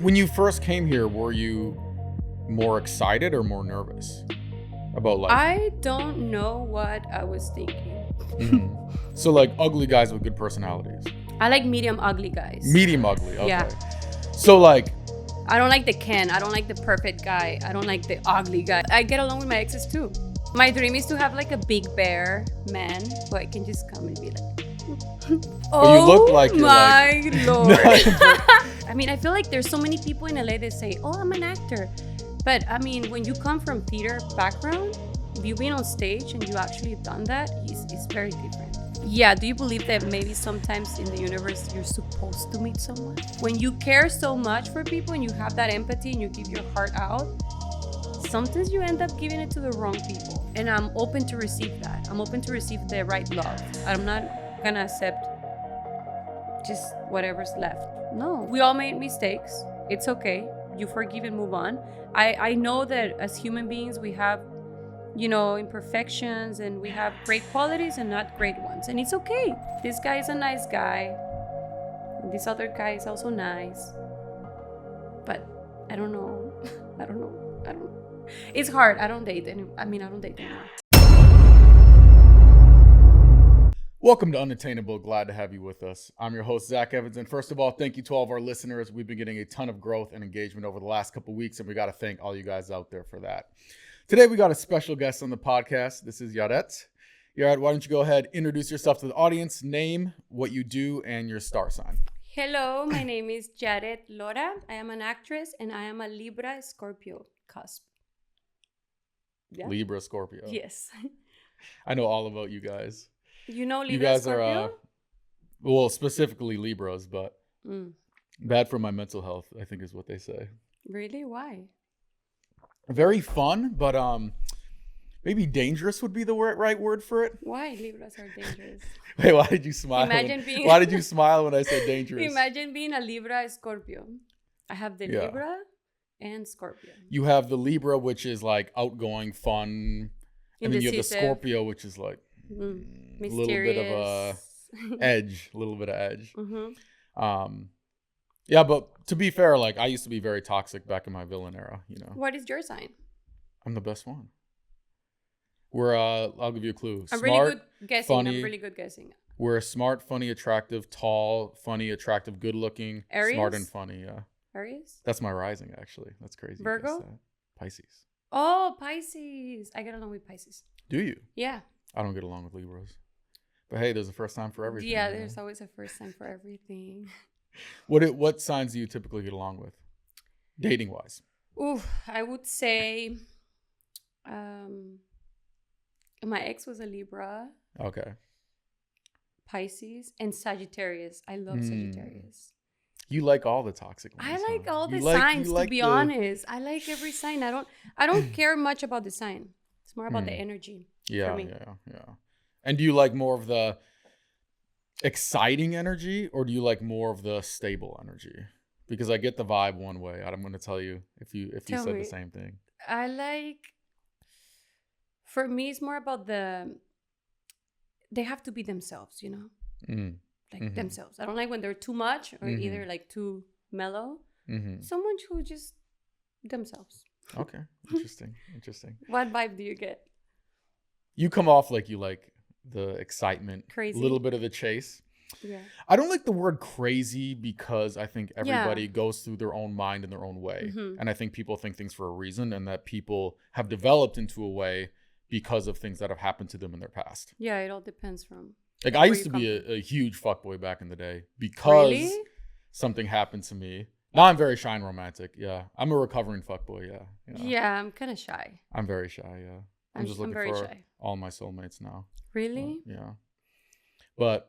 When you first came here, were you more excited or more nervous about life? I don't know what I was thinking. Mm-hmm. So like ugly guys with good personalities. I like medium ugly guys. Medium ugly. Okay. Yeah. So like, I don't like the Ken. I don't like the perfect guy. I don't like the ugly guy. I get along with my exes too. My dream is to have like a big bear man who I can just come and be like, oh, you look like you're my like... Lord. I mean, I feel like there's so many people in LA that say, oh, I'm an actor. But I mean, when you come from theater background, you being on stage and you actually done that, it's very different. Yeah, do you believe that maybe sometimes in the universe you're supposed to meet someone? When you care so much for people and you have that empathy and you give your heart out, sometimes you end up giving it to the wrong people. And I'm open to receive that. I'm open to receive the right love. I'm not gonna accept just whatever's left. No, we all made mistakes. It's okay. You forgive and move on. I know that as human beings, we have, imperfections and we have great qualities and not great ones. And it's okay. This guy is a nice guy. And this other guy is also nice. But I don't know. I don't know. It's hard. I don't date anymore. I don't date anymore. Welcome to Unattainable. Glad to have you with us. I'm your host, Zach Evans. And first of all, thank you to all of our listeners. We've been getting a ton of growth and engagement over the last couple of weeks, and we got to thank all you guys out there for that. Today, we got a special guest on the podcast. This is Yaret. Yaret, why don't you go ahead, introduce yourself to the audience, name, what you do, and your star sign. Hello, my name is Yaret Lora. I am an actress, and I am a Libra Scorpio cusp. Yeah? Libra Scorpio. Yes. I know all about you guys. You know Libra You guys Scorpio? Well, specifically Libras, but bad for my mental health, I think is what they say. Really? Why? Very fun, but maybe dangerous would be the right word for it. Why Libras are dangerous? Wait, why did you smile? Why did you smile when I said dangerous? Imagine being a Libra Scorpio. I have the Libra and Scorpio. You have the Libra, which is like outgoing, fun, and then you have the Scorpio, which is like a little bit of edge. Mm-hmm. Yeah, but to be fair, like I used to be very toxic back in my villain era, What is your sign? I'm the best one. We're I'll give you a clue. I'm smart, really good guessing. Funny. I'm really good guessing. We're smart, funny, attractive, tall, funny, attractive, good looking, Aries? smart and funny, yeah. Aries? That's my rising, actually. That's crazy. Virgo? Pisces. Oh, Pisces. I get along with Pisces. Do you? Yeah. I don't get along with Libras. But hey, there's a first time for everything. Yeah, there's always a first time for everything. What signs do you typically get along with? Dating wise? Ooh, I would say my ex was a Libra. Okay. Pisces and Sagittarius. I love Sagittarius. You like all the toxic ones. I like all the signs, to be honest. I like every sign. I don't care much about the sign. It's more about the energy. Yeah. And do you like more of the exciting energy or do you like more of the stable energy? Because I get the vibe one way. I'm going to tell you if you said the same thing. I like, for me, it's more about they have to be themselves, themselves. I don't like when they're too much or either like too mellow. Someone who just themselves. Okay. Interesting. What vibe do you get? You come off like you like the excitement, crazy, a little bit of the chase. Yeah. I don't like the word crazy because I think everybody goes through their own mind in their own way. And I think people think things for a reason and that people have developed into a way because of things that have happened to them in their past. Yeah, it all depends from. Like I used to be a huge fuckboy back in the day because something happened to me. Now I'm very shy and romantic. Yeah. I'm a recovering fuckboy. Yeah. Yeah, I'm kind of shy. I'm very shy. Yeah. I'm just looking for all my soulmates now. Really? Yeah. But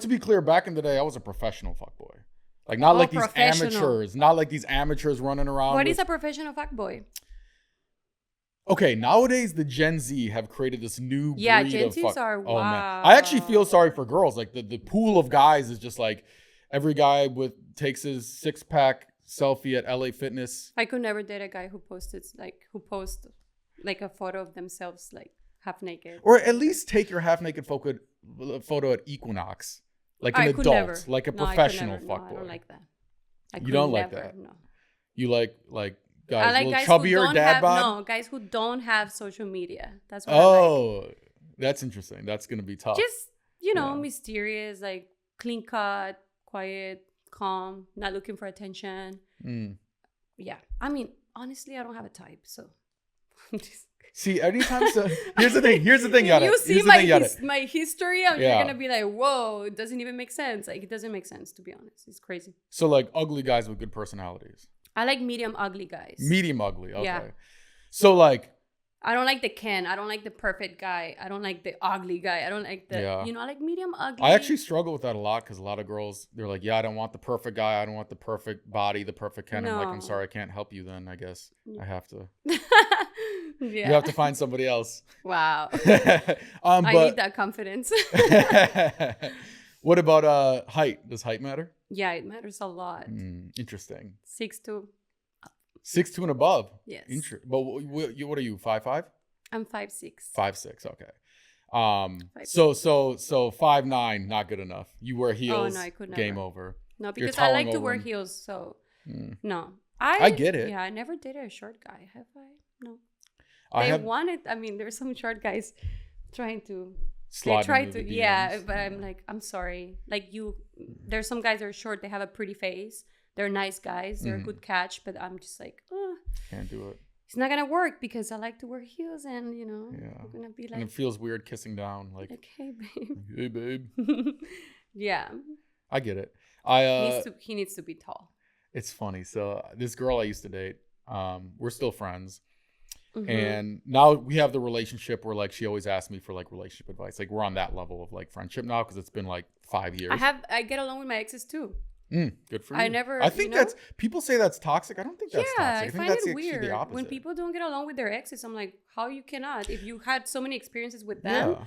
to be clear, back in the day, I was a professional fuckboy. Like not like these amateurs, not like these amateurs running around. What is a professional fuckboy? Okay, nowadays the Gen Z have created this new breed of Gen Zs are wow. Oh man, I actually feel sorry for girls. Like the pool of guys is just like every guy takes his 6-pack selfie at LA Fitness. I could never date a guy who posts like a photo of themselves like half naked. Or at least take your half naked photo at Equinox, like an adult, like a professional fuckboy. No, I don't like that. You don't like that? No. You like I guys, like little guys who chubbier don't dad have bod? guys who don't have social media. That's what I like. Oh, that's interesting. That's gonna be tough. Just, Yeah. mysterious, like clean cut, quiet, calm, not looking for attention. Yeah. I mean, honestly, I don't have a type, so See, anytime so here's the thing, Yaret. you see Here's the thing, Yaret. my history, you're Yeah. gonna be like, whoa, it doesn't even make sense. Like, it doesn't make sense, to be honest. It's crazy. So like ugly guys with good personalities. I like medium ugly guys. Medium ugly. Okay. Yeah. So like I don't like the Ken. I don't like the perfect guy. I don't like the ugly guy. I don't like the, Yeah. I like medium ugly. I actually struggle with that a lot because a lot of girls, they're like, yeah, I don't want the perfect guy. I don't want the perfect body, the perfect Ken. I'm like, I'm No. sorry, I can't help you then, I guess. I have to. Yeah. You have to find somebody else. Wow. I need that confidence. What about height? Does height matter? Yeah, it matters a lot. Interesting. 6'2". 6'2" and above. Yes. But what are you, 5'5"? I'm 5'6". 5'6", okay. 5'6". So 5'9", not good enough. You wear heels, no, I could game never. over. No, You're because I like towering to over wear him. heels, so no. I get it. Yeah, I never dated a short guy. Have I? No. There's some short guys trying to Slide they try into to the yeah, DMs. but I'm like, I'm sorry. Like there's some guys that are short, they have a pretty face. They're nice guys, they're a good catch, but I'm just like, Can't do it. it's not gonna work because I like to wear heels and Yeah. I'm gonna be And like, it feels weird kissing down, like, hey babe. hey babe. Yeah. I get it. He needs to be tall. It's funny. So this girl I used to date, we're still friends. And now we have the relationship where like she always asks me for like relationship advice. Like we're on that level of like friendship now because it's been like 5 years. I get along with my exes too. Good for you. I think that's people say that's toxic. I don't think that's toxic. I think find that's it actually weird the opposite. when people don't get along with their exes. I'm like, how you cannot? If you had so many experiences with them,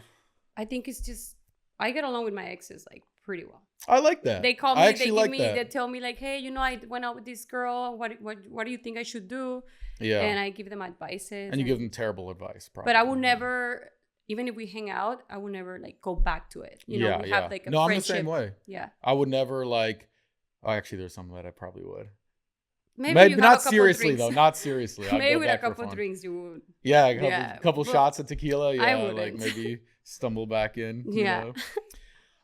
I think it's just I get along with my exes like pretty well. I like that. They call me. That. They tell me like, hey, I went out with this girl. What do you think I should do? Yeah. And I give them advices. And you give them terrible advice, probably. But I will never, even if we hang out, I will never like go back to it. We have like a friendship. I'm the same way. Yeah. I would never like. Oh, actually, there's some that I probably would. Maybe not seriously though. Not seriously. Maybe with a couple drinks you would. Yeah, a couple shots of tequila. Yeah, I wouldn't. like maybe stumble back in. Yeah.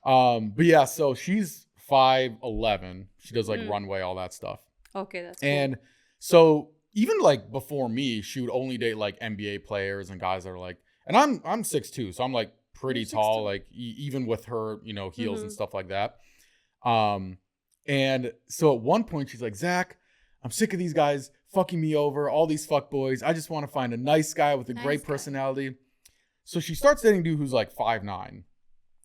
But yeah, so she's 5'11". She does like runway, all that stuff. Okay, that's and so even like before me, she would only date like NBA players and guys that are like, and I'm 6'2", so I'm like pretty tall, like even with her, heels and stuff like that. And so at one point she's like, Zach, I'm sick of these guys fucking me over, all these fuck boys. I just want to find a nice guy with a great personality. So she starts dating a dude who's like 5'9",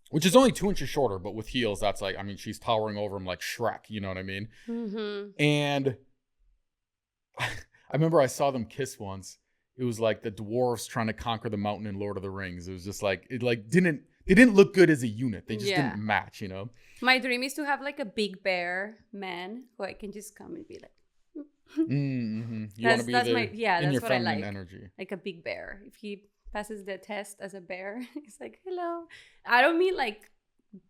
which is only 2 inches shorter, but with heels, that's like, she's towering over him like Shrek, you know what I mean? And I remember I saw them kiss once. It was like the dwarves trying to conquer the mountain in Lord of the Rings. It was just like, they didn't look good as a unit. They just didn't match, My dream is to have like a big bear man who I can just come and be like. You want to be that's in your what I feminine like. energy. Like a big bear. If he passes the test as a bear, he's like, hello. I don't mean like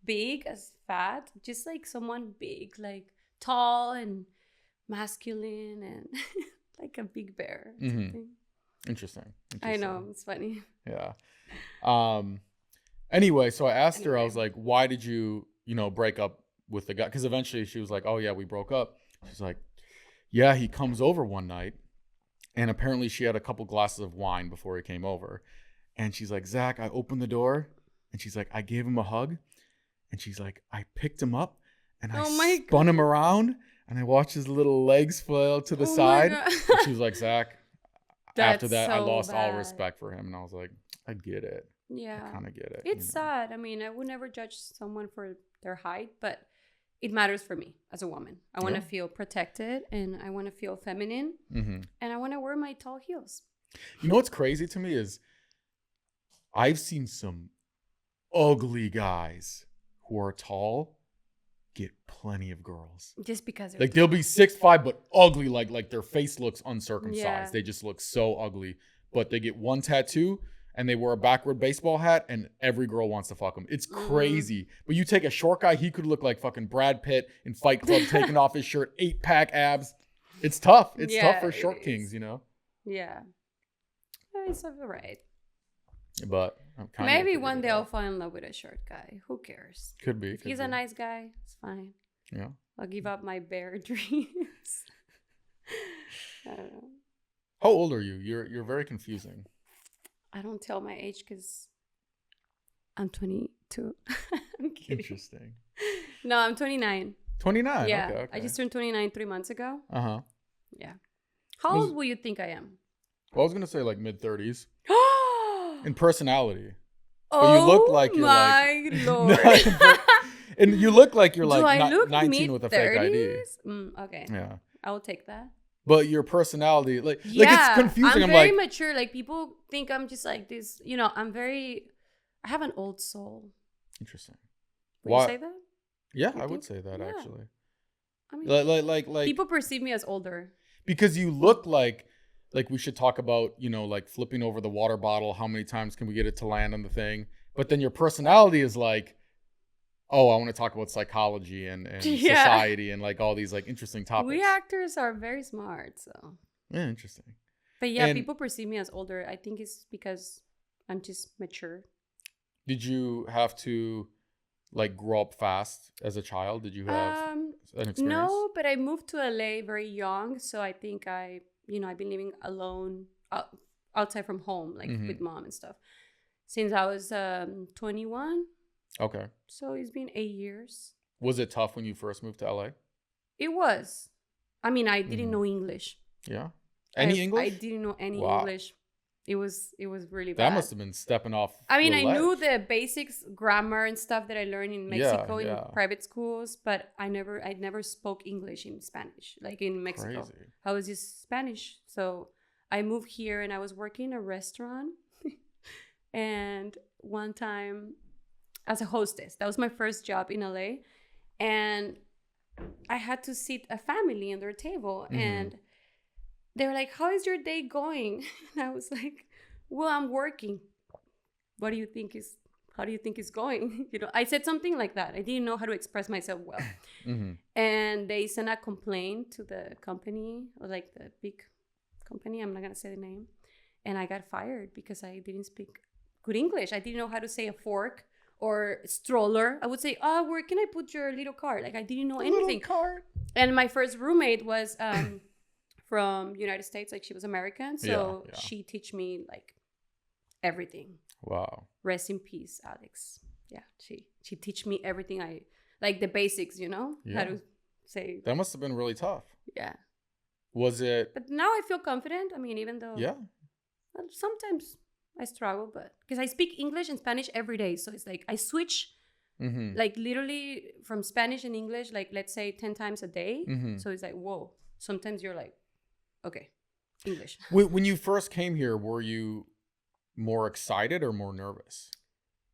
big as fat, just like someone big, like tall and masculine and like a big bear. Interesting. I know, it's funny. Yeah. Anyway, so I asked her, I was like, why did you, break up with the guy? Because eventually she was like, oh yeah, we broke up. She's like, yeah, he comes over one night. And apparently she had a couple glasses of wine before he came over. And she's like, Zach, I opened the door. And she's like, I gave him a hug. And she's like, I picked him up and I spun him around. And I watched his little legs flail to the side. And she was like, Zach, after that, I lost all respect for him. And I was like, I get it. Yeah. I kind of get it. It's sad. I mean, I would never judge someone for their height, but it matters for me as a woman. I want to feel protected and I want to feel feminine and I want to wear my tall heels. You know what's crazy to me is I've seen some ugly guys who are tall get plenty of girls. Just because like they'll be 6'5", but ugly, like their face looks uncircumcised. Yeah. They just look so ugly. But they get one tattoo and they wear a backward baseball hat and every girl wants to fuck him. It's crazy. But you take a short guy, he could look like fucking Brad Pitt in Fight Club taking off his shirt, 8-pack abs. It's tough. It's tough Yeah, for it short is. kings, you know. Yeah. It's all right. But I'm kind Maybe one day I'll fall in love with a short guy. Who cares? Could be. If he's a nice guy, it's fine. Yeah. I'll give up my bear dreams. I don't know. How old are you? You're very confusing. I don't tell my age because I'm 22. I'm kidding. Interesting. No, I'm 29. 29. Yeah. Okay. I just turned 29 3 months ago. Uh-huh. Yeah. How old will you think I am? Well, I was gonna say like mid-30s. Oh In personality. But you look like you're my like Lord. and you look like you're Do like I look 19 with a fake ID. Okay. Yeah. I will take that. But your personality, like Yeah, it's confusing. I'm I'm very like mature. Like people think I'm just like this. You know, I have an old soul. interesting. Would you say that? Yeah, You I would think? say that Yeah. actually. I mean, Like people perceive me as older. because you look like we should talk about, like flipping over the water bottle, how many times can we get it to land on the thing? But then your personality is like, oh, I want to talk about psychology and Yeah. society and like all these like interesting topics. We actors are very smart, so. Yeah, interesting. But yeah, And- people perceive me as older. I think it's because I'm just mature. Did you have to like grow up fast as a child? Did you have an experience? No, but I moved to LA very young, so I think I've been living alone outside from home, like Mhm. with mom and stuff, since I was 21. Okay. So it's been 8 years. Was it tough when you first moved to LA? It was. I mean, I didn't Mhm. know English. Yeah. Any English? I didn't know any Wow. English. It was really bad. That must have been stepping off. I mean, the I knew ledge. the basics, grammar and stuff that I learned in Mexico in yeah. private schools, but I never spoke English in Spanish, like in Mexico. Crazy. I was just Spanish. So I moved here and I was working in a restaurant. And one time as a hostess, that was my first job in LA. And I had to sit a family in their table. Mhm. And they were like, how is your day going? And I was like, well, I'm working. How do you think it's going? I said something like that. I didn't know how to express myself well. Mm-hmm. And they sent a complaint to the company, or like the big company. I'm not going to say the name. And I got fired because I didn't speak good English. I didn't know how to say a fork or stroller. I would say, oh, where can I put your little cart? Like I didn't know anything. Little cart. And my first roommate was from United States. Like she was American. So Yeah. she teach me like everything. Wow. Rest in peace, Alex. Yeah, she teach me everything like the basics, how Yeah. to say. That must have been really tough. Yeah. Was it? But now I feel confident. I mean, even though Yeah. well, sometimes I struggle, but because I speak English and Spanish every day, so it's like I switch Mm-hmm. like literally from Spanish and English, like let's say 10 times a day. Mm-hmm. So it's like whoa. Sometimes you're like, okay, English. When you first came here, were you more excited or more nervous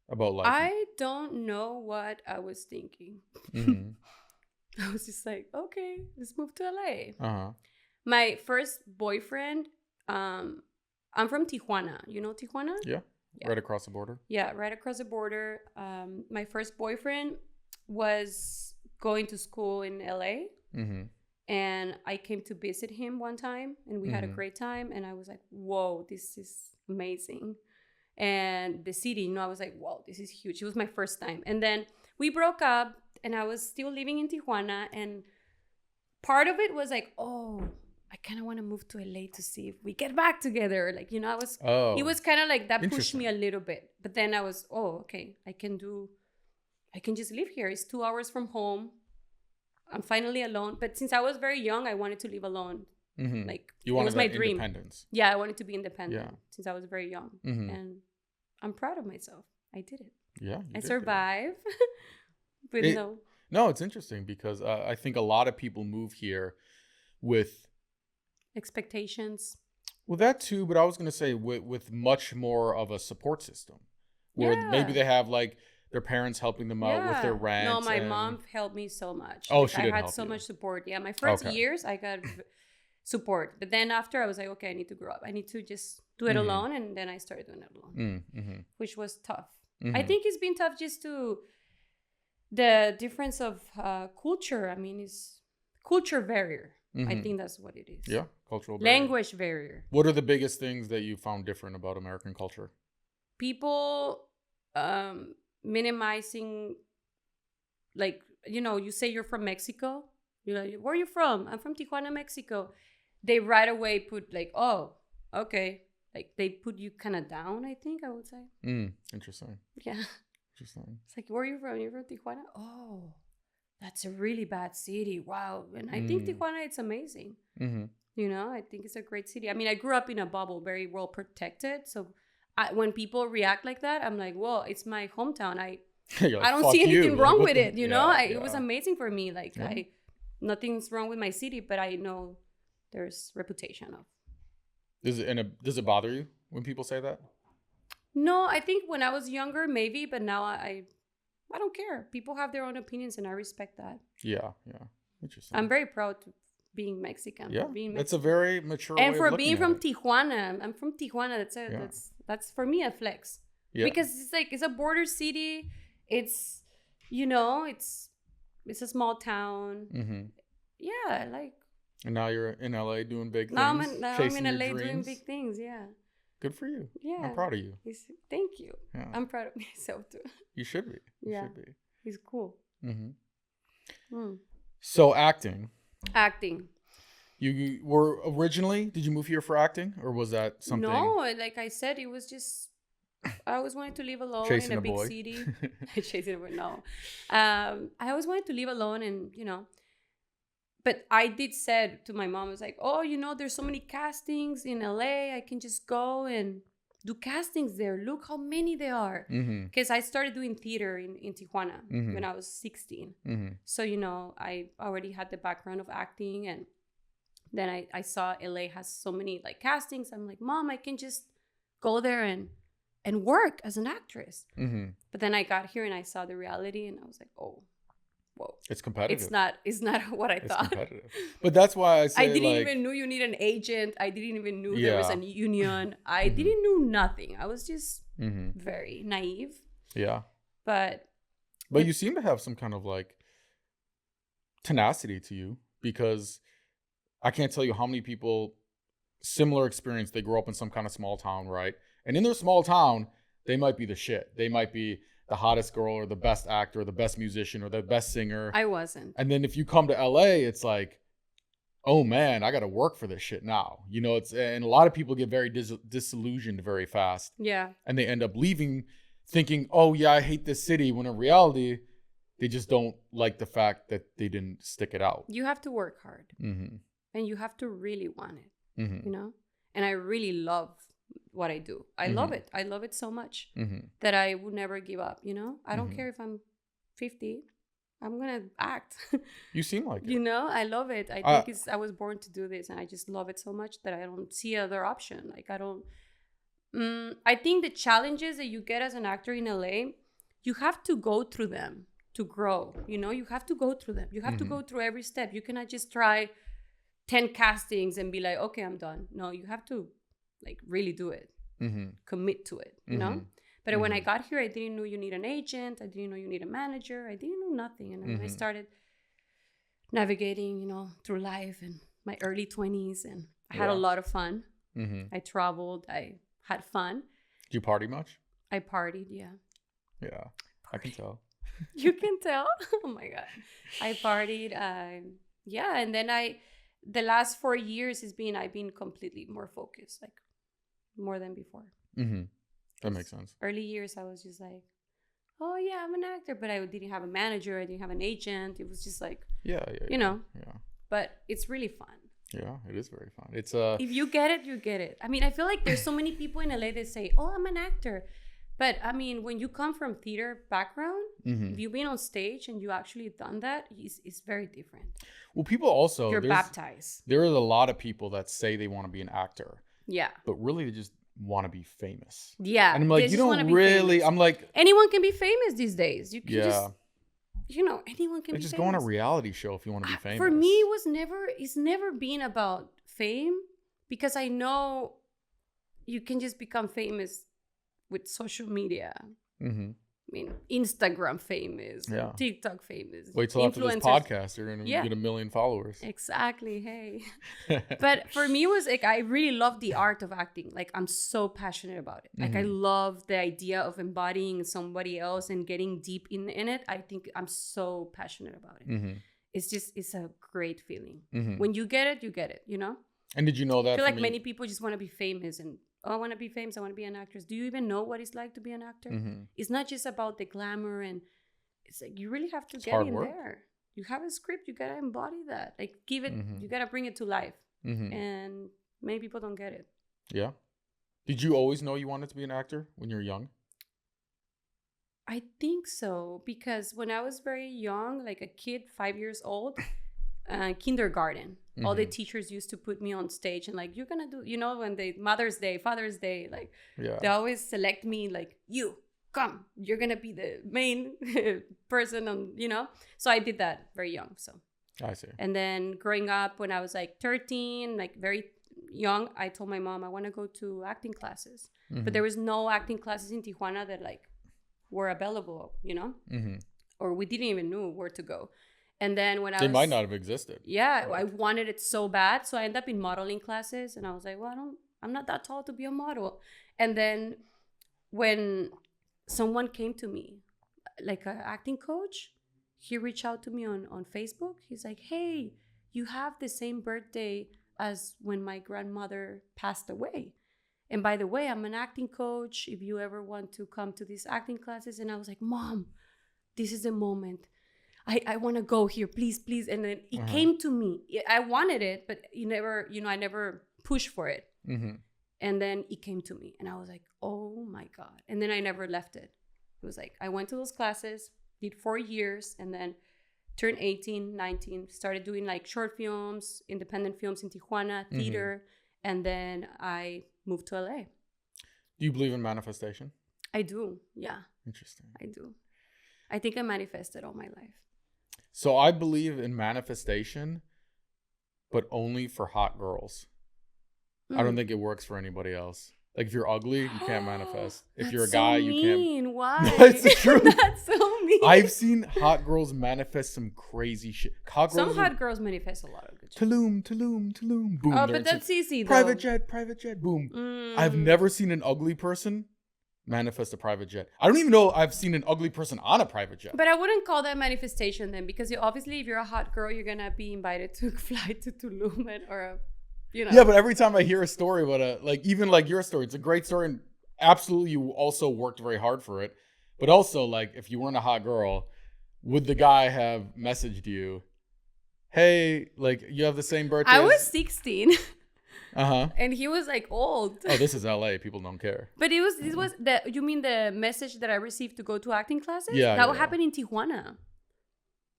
about like? I don't know what I was thinking. Mhm. I was just like, okay, let's move to LA. Uh-huh. My first boyfriend, I'm from Tijuana. You know Tijuana? Yeah. Yeah. Right across the border. Yeah, right across the border. My first boyfriend was going to school in LA. Mm-hmm. And I came to visit him one time and we had a Mhm. great time. And I was like, whoa, this is amazing. And the city, I was like, whoa, this is huge. It was my first time. And then we broke up and I was still living in Tijuana. And part of it was like, oh, I kind of want to move to LA to see if we get back together. Like, I was, Oh. it was kind of like that pushed Interesting. me a little bit. But then I was, oh, okay, I can just live here. It's 2 hours from home. I'm finally alone. But since I was very young, I wanted to live alone. Mm-hmm. Like You it wanted was my that dream. independence. Yeah, I wanted to be independent Yeah. since I was very young. Mhm. And I'm proud of myself. I did it. Yeah. you I did do it. survived. But It- no. No, it's interesting because I think a lot of people move here with Expectations. well that too, but I was gonna say with much more of a support system where maybe Yeah. they have like their parents helping them out with their rent. No, my and- mom helped me so much. Oh, Like, she I did had help so you. much support. Yeah, my first Okay. years I got support. But then after I was like, okay, I need to grow up. I need to just do it Mhm. alone. And then I started doing it alone, Mm-hmm. which was tough. Mhm. I think it's been tough just to the difference of culture. I mean, it's culture barrier. I think that's what it is. Yeah, cultural barrier. Language barrier. What are the biggest things that you found different about American culture? People minimizing, like, you say you're from Mexico. You're like, where are you from? I'm from Tijuana, Mexico. They right away put like, oh, okay. Like they put you kind of down, I think I would say. Interesting. Yeah. Interesting. It's like, where are you from? You're from Tijuana? Oh, that's a really bad city. Wow. And I think Tijuana, it's amazing. I think it's a great city. I mean, I grew up in a bubble, very well protected. So when people react like that, I'm like, well, it's my hometown. Like, I don't see anything wrong with it. It was Yeah. amazing for me. Like nothing's wrong with my city, but I know there's reputation of. Does it bother you when people say that? No, I think when I was younger, maybe, but now I don't care. People have their own opinions, and I respect that. Yeah. Interesting. I'm very proud to being Mexican. Yeah, for being that's Mexican. a very mature And way for of being looking from Tijuana, I'm from Tijuana. That's for me a flex. Yeah. Because it's a border city. It's it's a small town. Yeah, like. And now you're in LA doing big things. Now I'm in LA dreams. doing big things. Yeah. Good for you. Yeah. I'm proud of you. Thank you. Yeah. I'm proud of myself too. You should be. Yeah. You should be. He's cool. So acting. Acting. You were originally, did you move here for acting, or was that something? No, like I said, it was just I always wanted to live alone Chasing in a a big boy. city. Chasing a boy, no. I always wanted to live alone, and but I did said to my mom, I was like, oh, there's so many castings in LA. I can just go and do castings there. Look how many there are. Because I started doing theater in Tijuana when I was 16. So, I already had the background of acting. And then I saw LA has so many like castings. I'm like, Mom, I can just go there and work as an actress. But then I got here and I saw the reality and I was like, oh. Whoa. It's competitive. It's not what I thought. Competitive. But that's why I say I didn't even know you need an agent. I didn't even know there was a union. I didn't know nothing. I was just very naive. Yeah. But you seem to have some kind of like tenacity to you, because I can't tell you how many people, similar experience, they grow up in some kind of small town, right? And in their small town, they might be the shit. They might be the hottest girl or the best actor or the best musician or the best singer. I wasn't. And then if you come to LA, it's like, oh man, I got to work for this shit now. And a lot of people get very disillusioned very fast. Yeah. And they end up leaving thinking, oh yeah, I hate this city, when in reality, they just don't like the fact that they didn't stick it out. You have to work hard. And you have to really want it, And I really love what I do. I love it. I love it so much that I would never give up, I don't care if I'm 50. I'm going to act. You seem like it. I love it. I think I was born to do this, and I just love it so much that I don't see other option. Like I think the challenges that you get as an actor in LA, you have to go through them to grow. You have to go through them. You have to go through every step. You cannot just try 10 castings and be like, okay, I'm done. No, you have to like really do it, commit to it, But when I got here, I didn't know you need an agent. I didn't know you need a manager. I didn't know nothing. And then I started navigating, through life in my early 20s, and I had a lot of fun. I traveled. I had fun. Did you party much? I partied, yeah. Yeah, I can tell. You can tell? Oh my God. I partied. And then the last 4 years I've been completely more focused, like more than before. That makes sense. Early years, I was just like, oh yeah, I'm an actor, but I didn't have a manager. I didn't have an agent. It was just like, yeah. But it's really fun. Yeah, it is very fun. It's if you get it, you get it. I mean, I feel like there's so many people in LA that say, oh, I'm an actor. But I mean, when you come from theater background, if you've been on stage and you actually done that, it's very different. Well, people also... You're baptized. There is a lot of people that say they want to be an actor. Yeah. But really, they just want to be famous. Yeah. And I'm like, you don't really... I'm like... Anyone can be famous these days. You can just... anyone can be just famous. Go on a reality show if you want to be famous. For me, it's never been about fame, because I know you can just become famous with social media. mean, Instagram famous, Yeah. TikTok famous. Wait till after this podcast, you're going to get 1 million followers. Exactly. Hey. But for me, it was like, I really love the art of acting. Like, I'm so passionate about it. Like, I love the idea of embodying somebody else and getting deep in it. I think I'm so passionate about it. It's a great feeling. When you get it, you know? And did you know that? I feel like many people just want to be famous and, I want to be famous. I want to be an actress. Do you even know what it's like to be an actor? It's not just about the glamour, and it's like you really have to get in there. You have a script. You got to embody that. Like, give it, you got to bring it to life. And many people don't get it. Yeah. Did you always know you wanted to be an actor when you were young? I think so. Because when I was very young, like a kid, 5 years old, kindergarten, all the teachers used to put me on stage and like, you're gonna do, you know, when they Mother's Day, Father's Day, like they always select me, like, you come, you're gonna be the main person on, you know. So I did that very young. So I see. And then growing up, when I was like 13, like very young, I told my mom I want to go to acting classes, but there was no acting classes in Tijuana that like were available, you know, or we didn't even know where to go. And then when they might not have existed. Yeah, right. I wanted it so bad. So I ended up in modeling classes, and I was like, well, I'm not that tall to be a model. And then when someone came to me, like an acting coach, he reached out to me on Facebook. He's like, hey, you have the same birthday as when my grandmother passed away. And by the way, I'm an acting coach. If you ever want to come to these acting classes. And I was like, Mom, this is the moment. I want to go here, please, please. And then it came to me. I wanted it, but I never pushed for it. And then it came to me, and I was like, oh my God. And then I never left it. It was like, I went to those classes, did 4 years, and then turned 18, 19, started doing like short films, independent films in Tijuana, theater. And then I moved to LA. Do you believe in manifestation? I do. Yeah. Interesting. I do. I think I manifested all my life. So I believe in manifestation, but only for hot girls. I don't think it works for anybody else. Like if you're ugly, you can't manifest. If you're a guy, you can't. Why? No, it's the truth. That's so mean. I've seen hot girls manifest some crazy shit. Hot girls manifest a lot of good shit. Tulum, Tulum, Tulum. Boom. Oh, but that's easy though. Private jet. Boom. I've never seen an ugly person manifest a private jet. I don't even know I've seen an ugly person on a private jet. But I wouldn't call that manifestation then, because obviously if you're a hot girl, you're gonna be invited to fly to Tulum or Yeah, but every time I hear a story about even like your story, it's a great story, and absolutely you also worked very hard for it. But also, like, if you weren't a hot girl, would the guy have messaged you, hey, like, you have the same birthday? I was 16. Uh-huh. And he was like old. Oh, this is LA. People don't care. But this was you mean the message that I received to go to acting classes? Yeah. That happened in Tijuana.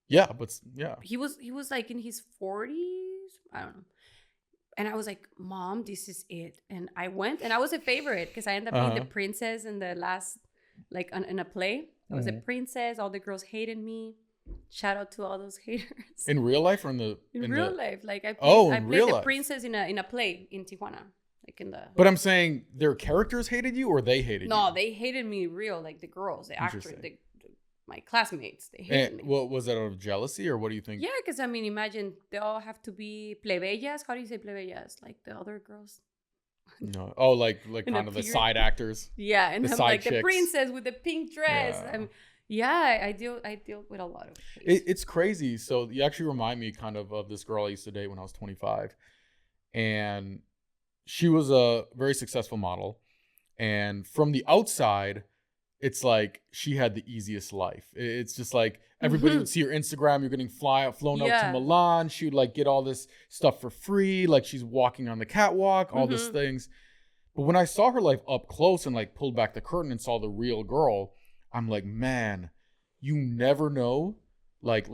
Yeah, but yeah. He was like in his 40s. I don't know. And I was like, Mom, this is it. And I went, and I was a favorite because I ended up being the princess in the last, like in a play. I was a princess. All the girls hated me. Shout out to all those haters. In real life or in real life? Like I played the life. princess in a play in Tijuana. Like in the. But I'm saying their characters hated you, or they hated you? No, they hated me real. Like the girls, the actors, my classmates, they hated me. What was that, out of jealousy, or what do you think? Yeah, because I mean, imagine they all have to be plebeyas. How do you say plebeyas? Like the other girls. No. Oh, like kind of the side actors. Yeah, and I'm like chicks. The princess with the pink dress. Yeah. I deal with a lot of it's crazy. So you actually remind me kind of this girl I used to date when I was 25, and she was a very successful model, and from the outside, it's like she had the easiest life. It's just like everybody would see her Instagram. You're getting flown out to Milan. She would like get all this stuff for free. Like she's walking on the catwalk, all these things. But when I saw her life up close and like pulled back the curtain and saw the real girl, I'm like, man, you never know like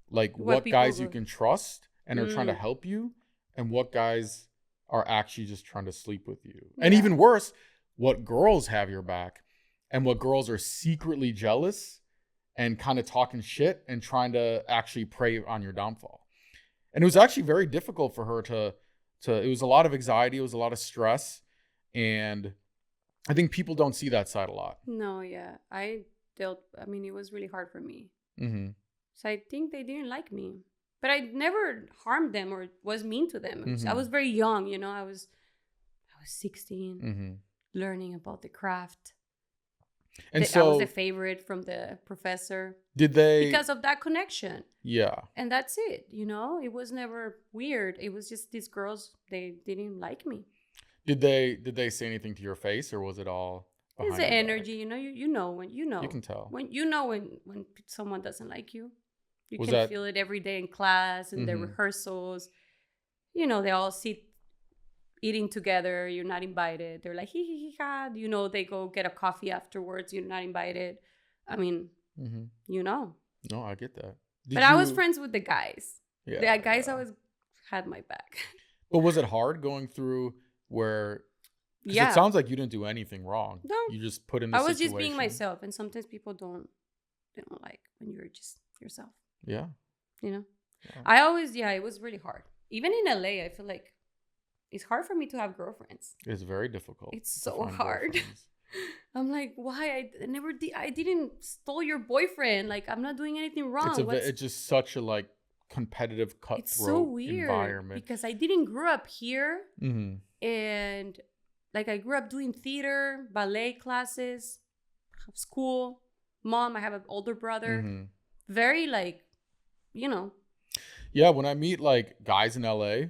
what guys you can trust and are trying to help you, and what guys are actually just trying to sleep with you. Yeah. And even worse, what girls have your back. And what girls are secretly jealous and kind of talking shit and trying to actually prey on your downfall. And it was actually very difficult for her to it was a lot of anxiety. It was a lot of stress. And I think people don't see that side a lot. No, yeah. I it was really hard for me. Mm-hmm. So I think they didn't like me. But I never harmed them or was mean to them. Mm-hmm. I was very young, I was 16, Mm-hmm. learning about the craft. And I was the favorite from the professor. Did they? Because of that connection. Yeah. And that's it, It was never weird. It was just these girls, they didn't like me. Did they say anything to your face, or was it all behind It's the your energy, back? you know when You can tell. when when someone doesn't like you. You Was can that- feel it every day in class and their Mhm. rehearsals. They all sit eating together. You're not invited. They're like, hee hee hee ha. They go get a coffee afterwards. You're not invited. I mean, Mhm. No, I get that. but I was friends with the guys. Yeah, The guys yeah. always had my back. But was it hard going through where? 'Cause Yeah. It sounds like you didn't do anything wrong. No. You just put in the I was situation. just being myself. And sometimes people they don't like when you're just yourself. Yeah. Yeah. I always, it was really hard. Even in LA, I feel like it's hard for me to have girlfriends. It's very difficult. It's to so find hard. girlfriends. I'm like, why? I never did. I didn't stole your boyfriend. Like, I'm not doing anything wrong. It's just such a competitive, cutthroat It's so weird environment. because I didn't grow up here, Mm-hmm. and I grew up doing theater, ballet classes, school. Mom, I have an older brother. Mm-hmm. Very Yeah, when I meet guys in LA,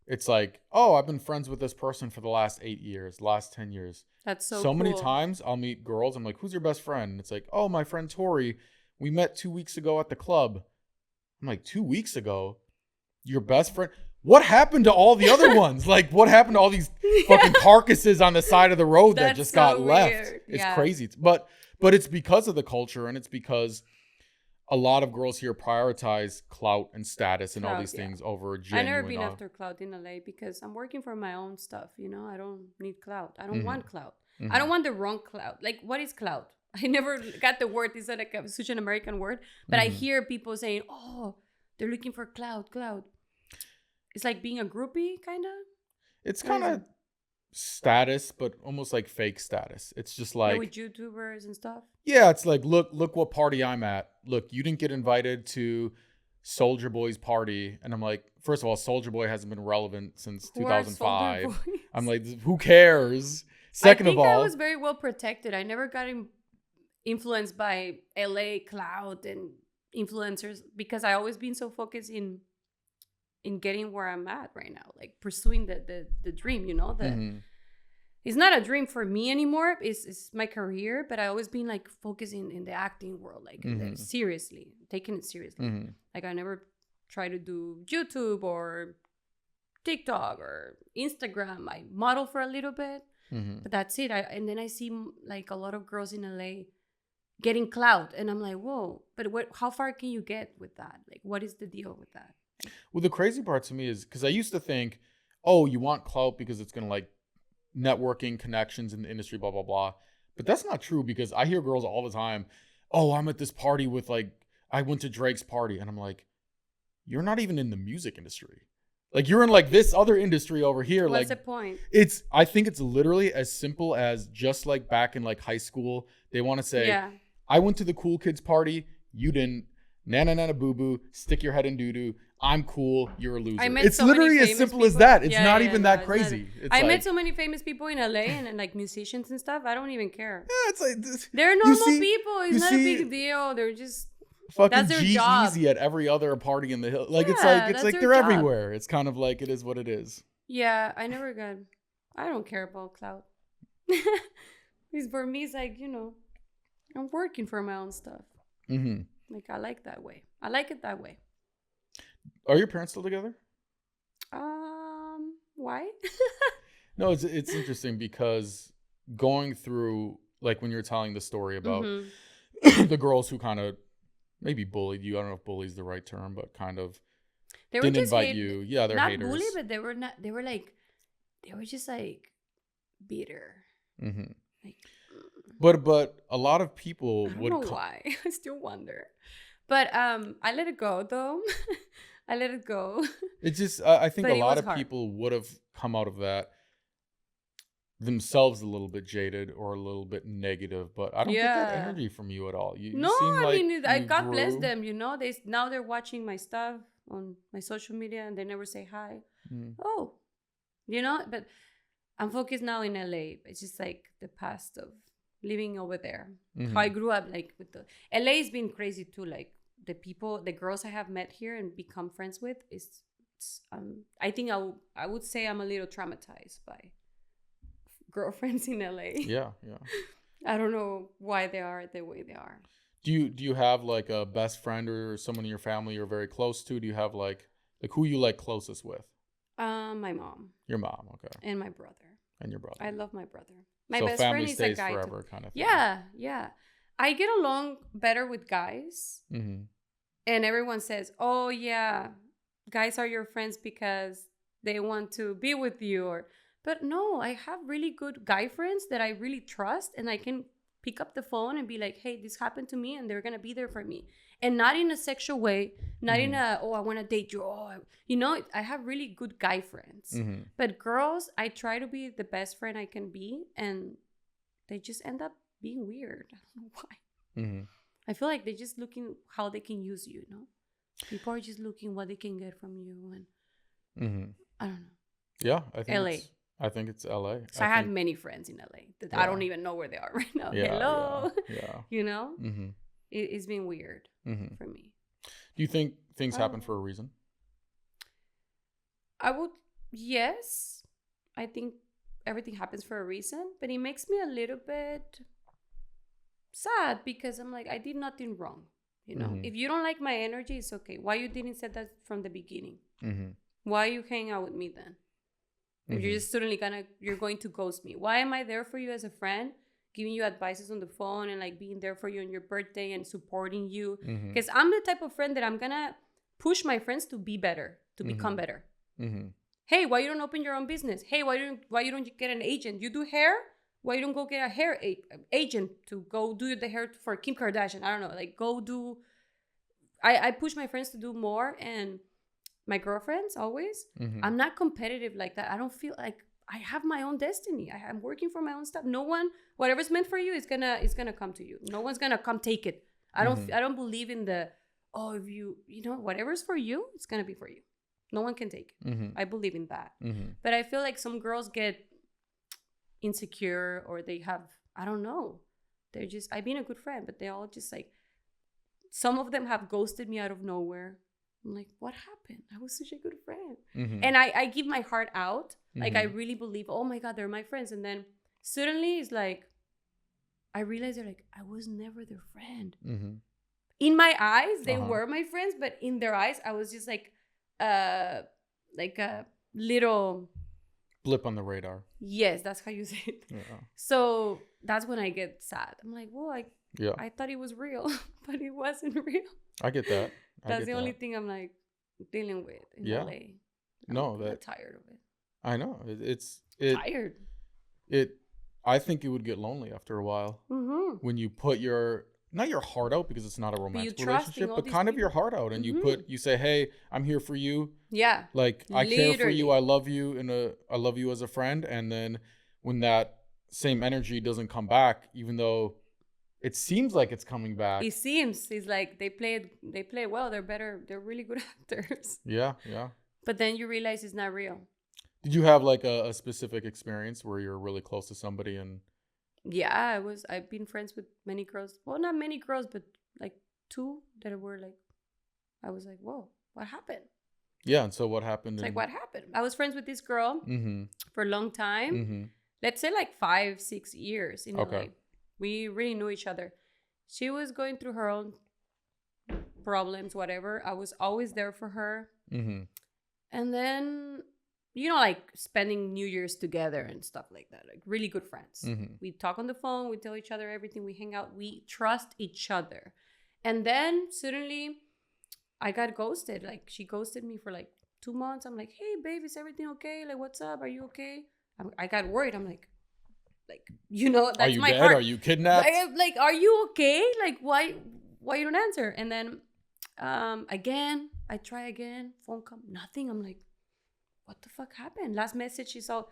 it's like, oh, I've been friends with this person for the last 8 years, last 10 years. That's so many cool. times I'll meet girls. I'm like, who's your best friend? And it's like, oh, my friend Tori. We met 2 weeks ago at the club. I'm like, 2 weeks ago? Your best friend? What happened to all the other ones? What happened to all these fucking carcasses on the side of the road that That's just so got left? weird. It's Yeah. crazy. But it's because of the culture, and it's because a lot of girls here prioritize clout and status and all Clout, these yeah. things over I genuine. never been after clout in LA because I'm working for my own stuff. I don't need clout. I don't Mhm. want clout. Mhm. I don't want the wrong clout. What is clout? I never got the word. Is that such an American word? But I Mhm. hear people saying, "Oh, they're looking for clout." It's like being a groupie, kind of. It's What is kind of status, but almost like fake status. It's just with YouTubers and stuff. yeah, it's like, look what party I'm at. Look, you didn't get invited to Soulja Boy's party. And I'm like, first of all, Soulja Boy hasn't been relevant since Who are 2005. Soulja Boys? I'm like, who cares? Second I of think I all, was very well protected. I never got influenced by LA clout and influencers because I always been so focused in getting where I'm at right now, pursuing the dream. Mhm. It's not a dream for me anymore. It's my career, but I always been focusing in the acting world, Mhm. seriously, taking it seriously. Mhm. I never try to do YouTube or TikTok or Instagram. I model for a little bit, Mhm. but that's it. And then I see a lot of girls in LA getting clout, and I'm like, whoa! But how far can you get with that? What is the deal with that? Well, the crazy part to me is because I used to think, oh, you want clout because it's going to networking connections in the industry, blah, blah, blah. But that's not true because I hear girls all the time, oh, I'm at this party with I went to Drake's party. And I'm like, you're not even in the music industry. You're in this other industry over here. What's the point? I think it's literally as simple as just back in high school, they want to say, Yeah. I went to the cool kids party. You didn't. Nana nana boo boo. Stick your head in doo doo. I'm cool. You're a loser. It's so many literally as famous simple as people. that. It's Yeah, not yeah, even no, that it's crazy. I met so many famous people in LA and musicians and stuff. I don't even care. Yeah, it's this. They're normal see- people. It's you not a see- big deal. They're just Fucking that's their G job. Easy at every other party in the hill. Yeah, It's that's their they're job. everywhere. It's kind of it is what it is. Yeah, I don't care about clout. Because for me, it's I'm working for my own stuff. Mm-hmm. I like that way. I like it that way. Are your parents still together? Why? No, it's interesting because going through when you were telling the story about Mhm. the girls who kind of maybe bullied you. I don't know if bully is the right term, but kind of They were didn't just invite you. Yeah, they're not haters. bully, but they were not. They were just bitter. Mm-hmm. Like, But a lot of people I don't would know why. I still wonder. But I let it go though. I let it go. It's just I think But a it lot was of hard. people would have come out of that themselves a little bit jaded or a little bit negative, but I don't get that Yeah. energy from you at all. You No, seem I like mean, you God bless grew. them. Now they're watching my stuff on my social media and they never say hi. Mm, Oh, but I'm focused now in LA. It's just like the past of living over there. How I mhm. grew up, like with the LA has been crazy too. Like the girls I have met here and become friends with I think I would say I'm a little traumatized by girlfriends in LA. Yeah, yeah. I don't know why they are the way they are. Do you have like a best friend or someone in your family you're very close to? Do you have like who you like closest with? My mom Your mom, okay, and my brother. and your brother. I love my brother. My So best family friend is a stays guy too. forever, kind of thing. Yeah, yeah. I get along better with guys, Mm-hmm. and everyone says, "Oh yeah, guys are your friends because they want to be with you." But no, I have really good guy friends that I really trust, and I can pick up the phone and be like, "Hey, this happened to me," and they're gonna be there for me, and not in a sexual way, not in Mm-hmm. a I want to date you. I have really good guy friends, Mm-hmm. but girls, I try to be the best friend I can be, and they just end up being weird. I don't know why. Mm-hmm. I feel like they're just looking how they can use you, People are just looking what they can get from you, and Mm-hmm. I don't know. Yeah, I think LA. it's LA. So I had many friends in LA that I Yeah. don't even know where they are right now. Yeah, Hello. yeah. Mm-hmm. It's been weird Mm-hmm. for me. Do you think things I don't happen know. for a reason? I would, yes. I think everything happens for a reason, but it makes me a little bit sad because I'm like, I did nothing wrong. Mhm. If you don't like my energy, it's okay. Why you didn't say that from the beginning? Mm-hmm. Why you hang out with me then? If you're just suddenly you're going to ghost me. Why am I there for you as a friend, giving you advices on the phone and like being there for you on your birthday and supporting you? Mm-hmm. Because I'm the type of friend that I'm gonna push my friends to be better, to become better. Mm-hmm. Hey, why you don't open your own business? Hey, why you don't get an agent? You do hair? Why you don't go get a hair agent to go do the hair for Kim Kardashian? I don't know. Like go do. I push my friends to do more, and my girlfriends always. Mm-hmm. I'm not competitive like that. I don't feel like I have my own destiny. I'm working for my own stuff. No one, whatever's meant for you is gonna come to you. No one's gonna come take it. I don't believe in the if you whatever's for you, it's gonna be for you. No one can take it. Mm-hmm. I believe in that. Mm-hmm. But I feel like some girls get insecure or they have, I don't know. They're just, I've been a good friend, but they all just like, some of them have ghosted me out of nowhere. I'm like, what happened? I was such a good friend. Mm-hmm. And I give my heart out. Like, I Mhm. really believe, oh my God, they're my friends. And then suddenly it's like, I realize they're like, I was never their friend. Mm-hmm. In my eyes, they Uh-huh. were my friends, but in their eyes, I was just like a little, Blip on the radar. yes, that's how you say it. Yeah. So that's when I get sad. I'm like, well, Yeah. I thought it was real, but it wasn't real. I get that. That's the only thing I'm like dealing with in Yeah. LA. No, I'm that tired of it. I know. Tired. I think it would get lonely after a while Mm-hmm. when you put not your heart out because it's not a romantic trusting relationship, all but these kind of your people. heart out and Mhm. you say, "Hey, I'm here for you. Yeah. Like I care for you. Literally. I love you I love you as a friend." And then when that same energy doesn't come back, even though it seems like it's coming back. It seems it's like they play well. They're better. They're really good actors. Yeah, yeah. But then you realize it's not real. Did you have like a specific experience where you're really close to somebody and Yeah, I've been friends with many girls. Well, not many girls, but like two that were like, I was like, whoa, what happened? yeah, and so what happened? It's like, what happened? I was friends with this girl Mm-hmm. for a long time. Mm-hmm. Let's say like 5-6 years in Okay. LA. We really knew each other. She was going through her own problems, whatever. I was always there for her. Mm-hmm. And then, like spending New Year's together and stuff like that. Like really good friends. Mm-hmm. We talk on the phone. We tell each other everything. We hang out. We trust each other. And then suddenly I got ghosted. Like she ghosted me for like 2 months. I'm like, hey, babe, is everything okay? Like, what's up? Are you okay? I got worried. I'm like, that's Are you my dead? heart. Are you kidnapped? Like, are you okay? Like, why you don't answer? And then again, I try again. Phone come, nothing. I'm like, what the fuck happened? Last message she saw,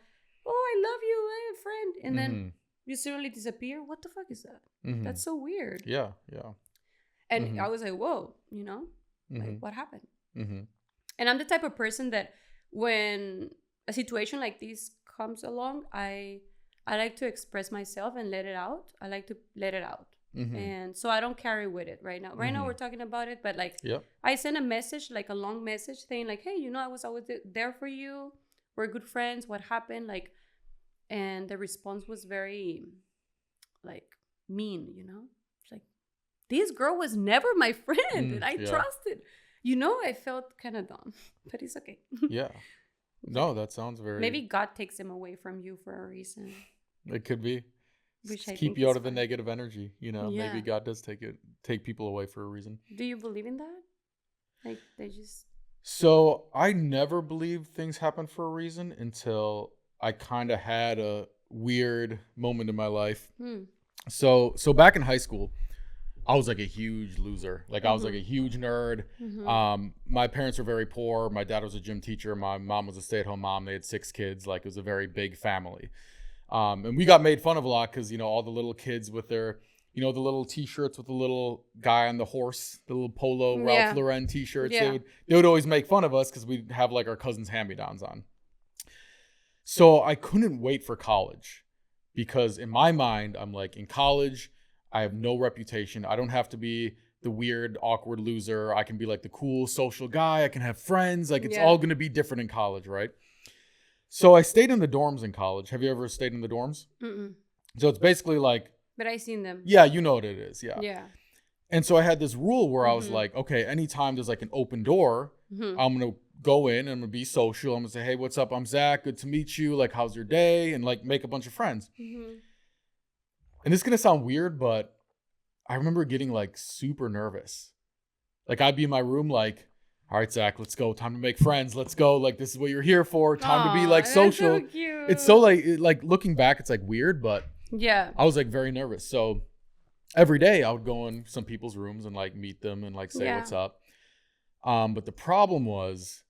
oh, I love you, hey, friend. And then Mhm. you suddenly disappear. What the fuck is that? Mhm. That's so weird. Yeah. Yeah. And Mhm. I was like, whoa, you know, like Mhm. what happened? Mhm. And I'm the type of person that when a situation like this comes along, I like to express myself and let it out. I like to let it out. Mhm. And so I don't carry with it right now. Right now Mhm. we're talking about it, but like Yep. I send a message, like a long message saying like, hey, you know, I was always there for you. We're good friends. What happened? Like, and the response was very like mean, you know? It's like, this girl was never my friend and I Yeah. trusted. You know, I felt kind of dumb, but it's okay. Yeah. No, that sounds very. Maybe God takes him away from you for a reason. It could be. Which To I keep think you out is of the fine. negative energy. You know, Yeah. maybe God does take people away for a reason. Do you believe in that? Like they just So I never believed things happen for a reason until I kind of had a weird moment in my life. So back in high school, I was like a huge loser. Like I was like a huge nerd. My parents were very poor. My dad was a gym teacher. My mom was a stay-at-home mom. They had 6 kids. Like it was a very big family. And we got made fun of a lot because, you know, all the little kids with their, you know, the little T-shirts with the little guy on the horse, the little polo Ralph Lauren T-shirts. Yeah. They would always make fun of us because we'd have like our cousins' hand-me-downs on. So I couldn't wait for college because in my mind, I'm like, in college, I have no reputation. I don't have to be the weird, awkward loser. I can be like the cool social guy. I can have friends. Like it's all going to be different in college, right? So I stayed in the dorms in college. Have you ever stayed in the dorms? So it's basically like. But I seen them. Yeah, you know what it is. Yeah. Yeah. And so I had this rule where I was like, okay, anytime there's like an open door, I'm going to go in and I'm going to be social. I'm going to say, hey, what's up? I'm Zach. Good to meet you. Like, how's your day? And like make a bunch of friends. And this is going to sound weird, but I remember getting like super nervous. Like I'd be in my room like, all right, Zach, let's go. Time to make friends. Let's go. Like, this is what you're here for. Time to be like social. That's so cute. It's so like looking back, it's like weird, but yeah, I was like very nervous. So every day I would go in some people's rooms and like meet them and like say what's up. But the problem was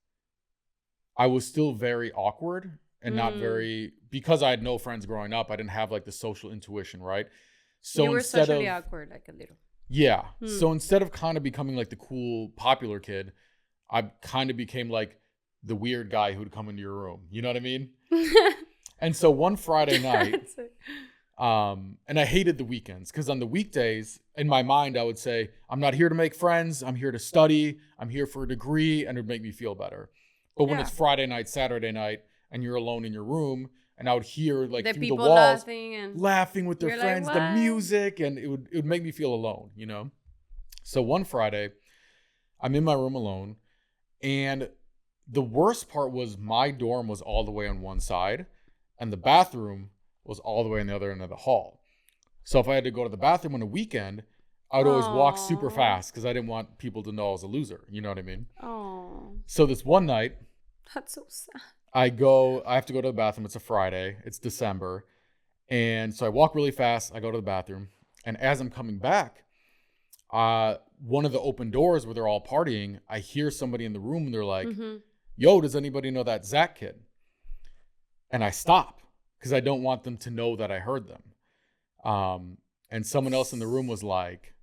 I was still very awkward and not very, because I had no friends growing up, I didn't have like the social intuition, right? So you were instead socially of awkward, like a little. Yeah. So instead of kind of becoming like the cool, popular kid, I kind of became like the weird guy who'd come into your room. You know what I mean? And so one Friday night, and I hated the weekends because on the weekdays, in my mind, I would say, I'm not here to make friends. I'm here to study. I'm here for a degree, and it would make me feel better. But when it's Friday night, Saturday night, and you're alone in your room, and I would hear like the through the people walls laughing with their you're friends, like, the "What?" music, and it would make me feel alone, you know? So one Friday, I'm in my room alone, and the worst part was my dorm was all the way on one side, and the bathroom was all the way on the other end of the hall. So if I had to go to the bathroom on a weekend, I would always walk super fast because I didn't want people to know I was a loser. You know what I mean? Oh, So this one night, that's so sad. I have to go to the bathroom. It's a Friday. It's December. And so I walk really fast. I go to the bathroom. And as I'm coming back, one of the open doors where they're all partying, I hear somebody in the room and they're like, yo, does anybody know that Zach kid? And I stop because I don't want them to know that I heard them. And someone else in the room was like,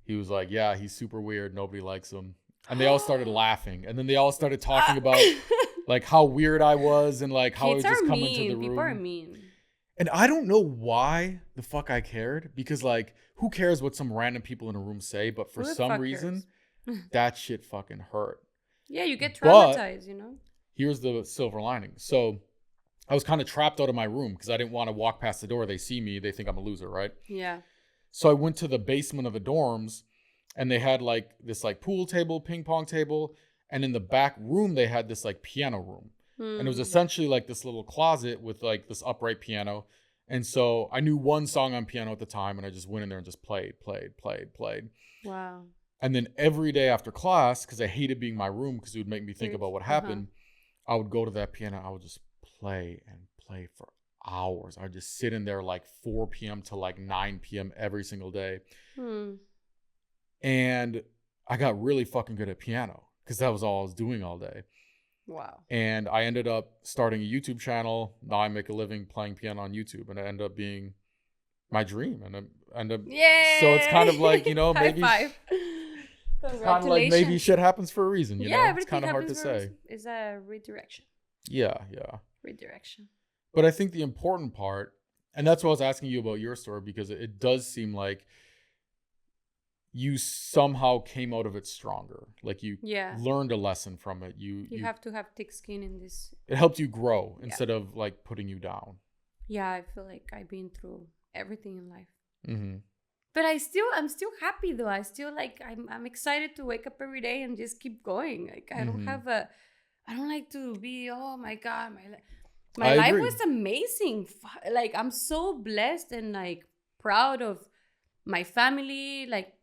he was like, yeah, he's super weird. Nobody likes him. And they all started laughing. And then they all started talking about like how weird I was and like how I would just come into the room. People are mean. And I don't know why the fuck I cared, because like, who cares what some random people in a room say? But for some reason, that shit fucking hurt. Yeah, you get traumatized, you know? Here's the silver lining. So I was kind of trapped out of my room because I didn't want to walk past the door. They see me, they think I'm a loser, right? Yeah. So I went to the basement of the dorms, and they had like this like pool table, ping pong table. And in the back room, they had this like piano room. And it was essentially like this little closet with like this upright piano. And so I knew one song on piano at the time, and I just went in there and just played. Wow. And then every day after class, because I hated being in my room because it would make me think about what happened, I would go to that piano. I would just play and play for hours. I would just sit in there like 4 p.m. to like 9 p.m. every single day. And I got really fucking good at piano because that was all I was doing all day. Wow. And I ended up starting a YouTube channel. Now I make a living playing piano on YouTube, and it ended up being my dream. And Yay! so it's kind of like, you know, High maybe five. it's kind of like maybe shit happens for a reason, you know? It's everything kind of hard to happens for a say. reason. It's a redirection. Yeah. Redirection. But I think the important part, and that's what I was asking you about your story, because it does seem like you somehow came out of it stronger. Like you learned a lesson from it. You have to have thick skin in this. It helped you grow instead of like putting you down. Yeah, I feel like I've been through everything in life. Mm-hmm. But I'm still happy though. I still like, I'm excited to wake up every day and just keep going. Like I don't like to be, oh my God, my life was amazing. Like I'm so blessed and like proud of my family. Like,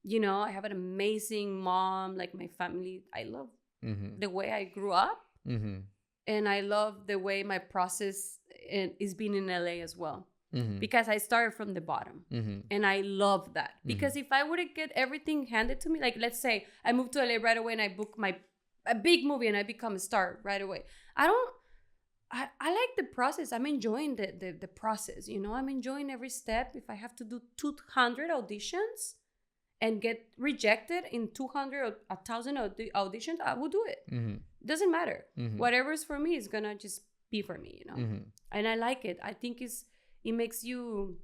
you know, I have an amazing mom. Like my family, I love the way I grew up. Mm-hmm. And I love the way my process is being in LA as well. Mm-hmm. Because I started from the bottom. Mm-hmm. And I love that. Because if I would have get everything handed to me, like let's say I moved to LA right away and I book a big movie and I become a star right away. I like the process. I'm enjoying the process, you know. I'm enjoying every step. If I have to do 200 auditions and get rejected in 200 or 1,000 auditions, I will do it. Mm-hmm. Doesn't matter. Mm-hmm. Whatever's for me is gonna just be for me, you know. Mm-hmm. And I like it. I think it makes you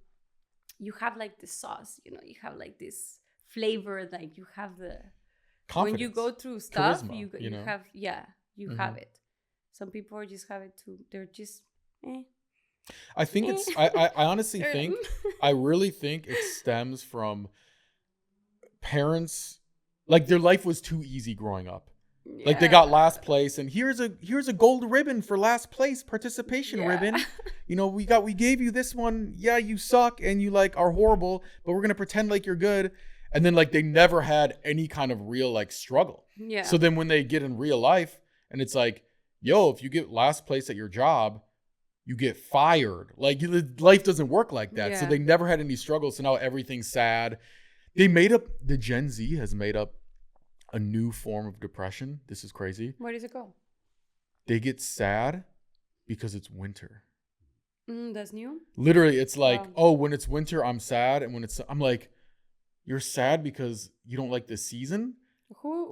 have like the sauce, you know. You have like this flavor, like you have the confidence. When you go through stuff, charisma, you know? Have have it. Some people just have it too. They're just I think it's I honestly think I really think it stems from parents, like their life was too easy growing up. Yeah. Like they got last place, and here's a gold ribbon for last place participation ribbon. You know, we gave you this one. Yeah, you suck and you like are horrible, but we're gonna pretend like you're good. And then like they never had any kind of real like struggle. Yeah. So then when they get in real life and it's like, yo, if you get last place at your job, you get fired. Like life doesn't work like that. Yeah. So they never had any struggles. So now everything's sad. The Gen Z has made up a new form of depression. This is crazy. Where does it go? They get sad because it's winter. That's new? Literally, it's like, oh, when it's winter, I'm sad. And I'm like, you're sad because you don't like the season?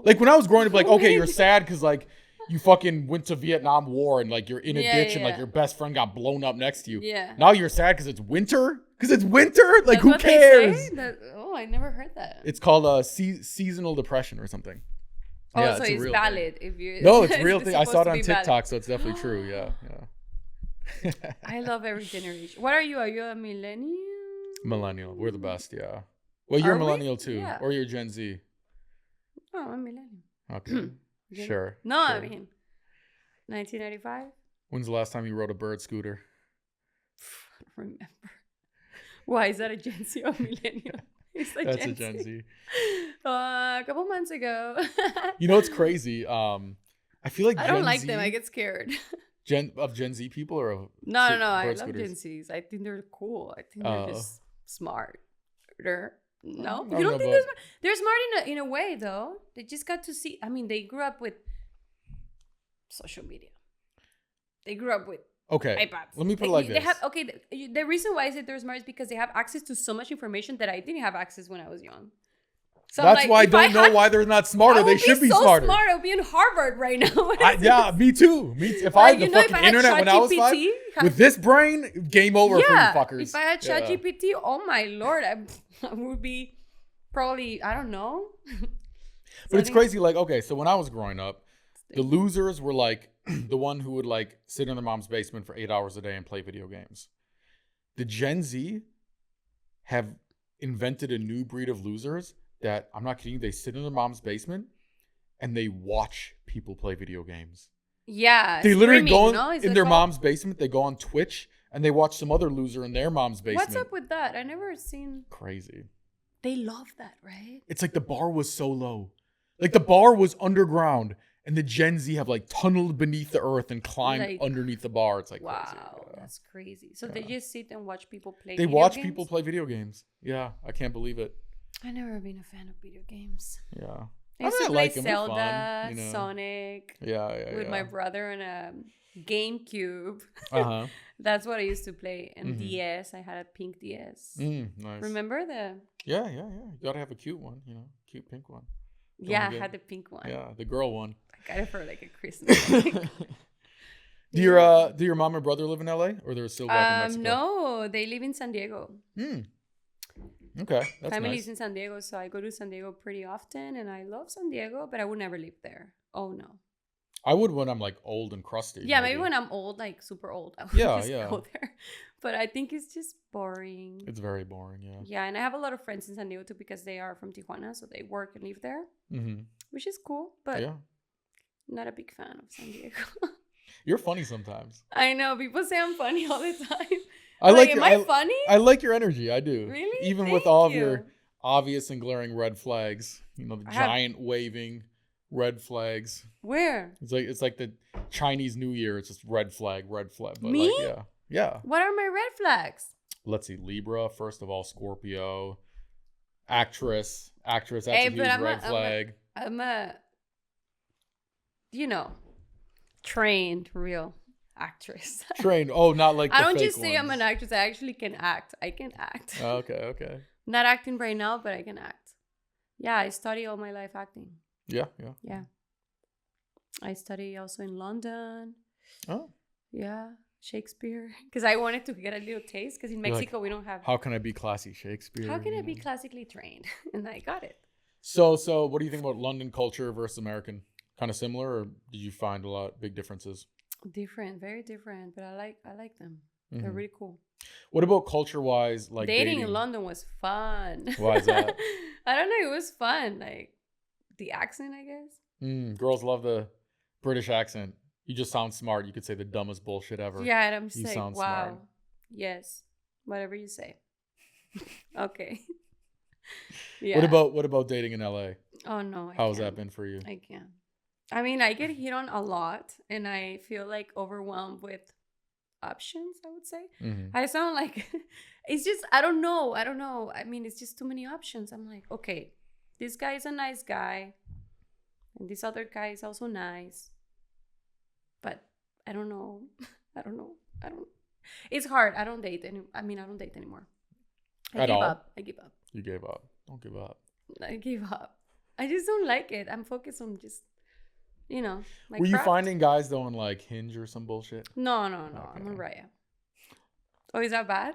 Like when I was growing up, like, okay, you're sad because like you fucking went to Vietnam War and like you're in a ditch and like your best friend got blown up next to you. Yeah. Now you're sad because it's winter? Because it's winter? Like, who cares? I never heard that. It's called seasonal depression or something. Oh, yeah, so it's valid thing. If you. No, it's a real thing. I saw it on TikTok, valid. So it's definitely true. Yeah. I love every generation. What are you? Are you a millennial? Millennial. We're the best. Yeah. Well, you're a millennial too, or you're Gen Z. Oh, I'm a millennial. Okay. Sure. No, sure. I mean, 1995. When's the last time you rode a bird scooter? I don't remember. Why is that a Gen Z or millennial? That's a Gen Z. A couple months ago. You know what's crazy? I feel like I don't like them. I get scared. Gen Z people or no. I love Gen Zs. I think they're cool. I think they're just smarter. No, you don't think they're smart in a way though. They just got to see. I mean, they grew up with social media. They grew up with iPads. Let me put it like this. The reason why I say they're smart is because they have access to so much information that I didn't have access when I was young. So that's why I don't know why they're not smarter. They should be smarter. Smart. I would be in Harvard right now. Me too. If I had the fucking internet when I was 5, with this brain, game over for you fuckers. If I had ChatGPT, oh my Lord, I would be probably, I don't know. But it's crazy. Like, okay, so when I was growing up, the losers were like the one who would like sit in their mom's basement for 8 hours a day and play video games. The Gen Z have invented a new breed of losers that, I'm not kidding, they sit in their mom's basement and they watch people play video games. Yeah. They literally go in their mom's basement, they go on Twitch and they watch some other loser in their mom's basement. What's up with that? I never seen. Crazy. They love that, right? It's like the bar was so low. Like the bar was underground and the Gen Z have like tunneled beneath the earth and climbed underneath the bar. It's like, wow, crazy. That's crazy. So they just sit and watch people play video games? They watch people play video games. Yeah, I can't believe it. I've never been a fan of video games. Yeah. I used to play like 'em, they're Zelda, fun, you know. Sonic Yeah. with my brother on a GameCube. Uh-huh. That's what I used to play. And Mhm. DS, I had a pink DS. Nice. Remember the? Yeah. You gotta have a cute one, you know, cute pink one. Yeah, I had the pink one. Yeah, the girl one. I got it for like a Christmas. Do your mom and brother live in LA, or they're still back in Mexico? No, they live in San Diego. Okay, that's Family's nice. in San Diego, so I go to San Diego pretty often, and I love San Diego, but I would never live there. Oh no. I would when I'm like old and crusty. Yeah, maybe when I'm old, like super old, I would just go there. But I think it's just boring. It's very boring, yeah. Yeah, and I have a lot of friends in San Diego too because they are from Tijuana, so they work and live there, which is cool. But not a big fan of San Diego. You're funny sometimes. I know people say I'm funny all the time. Am I funny? I like your energy. I do. Really? Even Thank with all of you. your obvious and glaring red flags. You know, the giant waving red flags. Where? It's like the Chinese New Year. It's just red flag. But Me? like, yeah. What are my red flags? Let's see. Libra, first of all, Scorpio. Actress. That's a huge red flag. I'm a, trained real actress. Trained. Oh, not like the I don't fake just say I'm an actress. I actually can act. I can act. Okay. Not acting right now, but I can act. Yeah, I study all my life acting. Yeah. I study also in London. Oh. Yeah, Shakespeare. Because I wanted to get a little taste. Because in Mexico, we don't have. How can I be classy Shakespeare? How can I be classically trained? And I got it. So what do you think about London culture versus American? Kind of similar, or did you find a lot big differences? Different, very different. But I like them. They're really cool. What about culture-wise? Like dating in London was fun. Why is that? I don't know. It was fun. Like the accent, I guess. Girls love the British accent. You just sound smart. You could say the dumbest bullshit ever. Yeah, and I'm just like, wow. Smart. Yes, whatever you say. Okay. Yeah. What about dating in LA? Oh no. How has that been for you? I can't. I mean, I get hit on a lot, and I feel like overwhelmed with options, I would say. I sound like it's just I don't know. I mean, it's just too many options. I'm like, okay, this guy is a nice guy, and this other guy is also nice, but I don't know. I don't. It's hard. I don't date anymore. I don't date anymore. I give up. You gave up. Don't give up. I give up. I just don't like it. I'm focused on just my Were you craft. finding guys though on like Hinge or some bullshit? No. Okay. I'm on Raya. Oh, is that bad?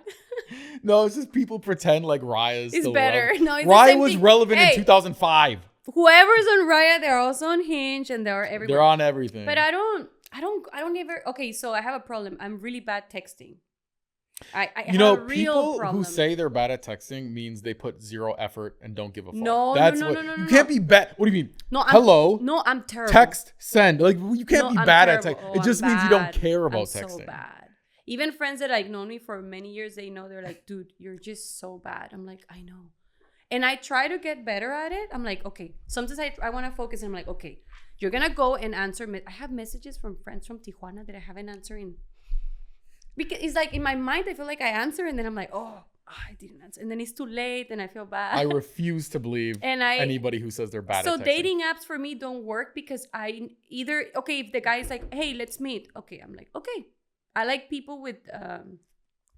No, it's just people pretend like Raya is still better. relevant. No, it's Raya the same was thing. relevant in 2005. Whoever's on Raya, they're also on Hinge and they're everywhere. They're on everything. But I don't ever. Okay, so I have a problem. I'm really bad texting. I have a real people problem. who say they're bad at texting means they put zero effort and don't give a fuck. No. You can't be bad. What do you mean? No, hello. No, I'm terrible. Text, send. Like you can't be bad at texting. Oh, it just means you don't care about texting. So bad. Even friends that like known me for many years, they know they're like, dude, you're just so bad. I'm like, I know. And I try to get better at it. I'm like, okay. Sometimes I want to focus and I'm like, okay, you're going to go and answer. I have messages from friends from Tijuana that I haven't answered in. Because it's like in my mind, I feel like I answer and then I'm like, oh, I didn't answer. And then it's too late and I feel bad. I refuse to believe anybody who says they're bad at texting. So dating apps for me don't work because if the guy is like, hey, let's meet. Okay, I'm like, okay. I like people with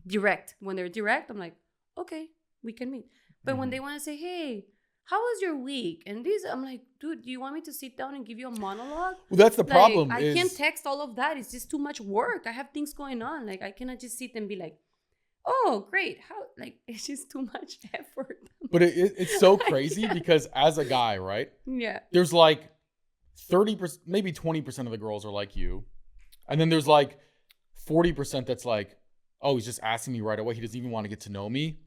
direct. When they're direct, I'm like, okay, we can meet. But when they want to say, hey, how was your week? And this, I'm like, dude, do you want me to sit down and give you a monologue? Well, that's the problem. I can't text all of that. It's just too much work. I have things going on. Like, I cannot just sit and be like, oh, great. How? Like, it's just too much effort. But it's so crazy because as a guy, right? Yeah. There's like 30%, maybe 20% of the girls are like you. And then there's like 40% that's like, oh, he's just asking me right away. He doesn't even want to get to know me.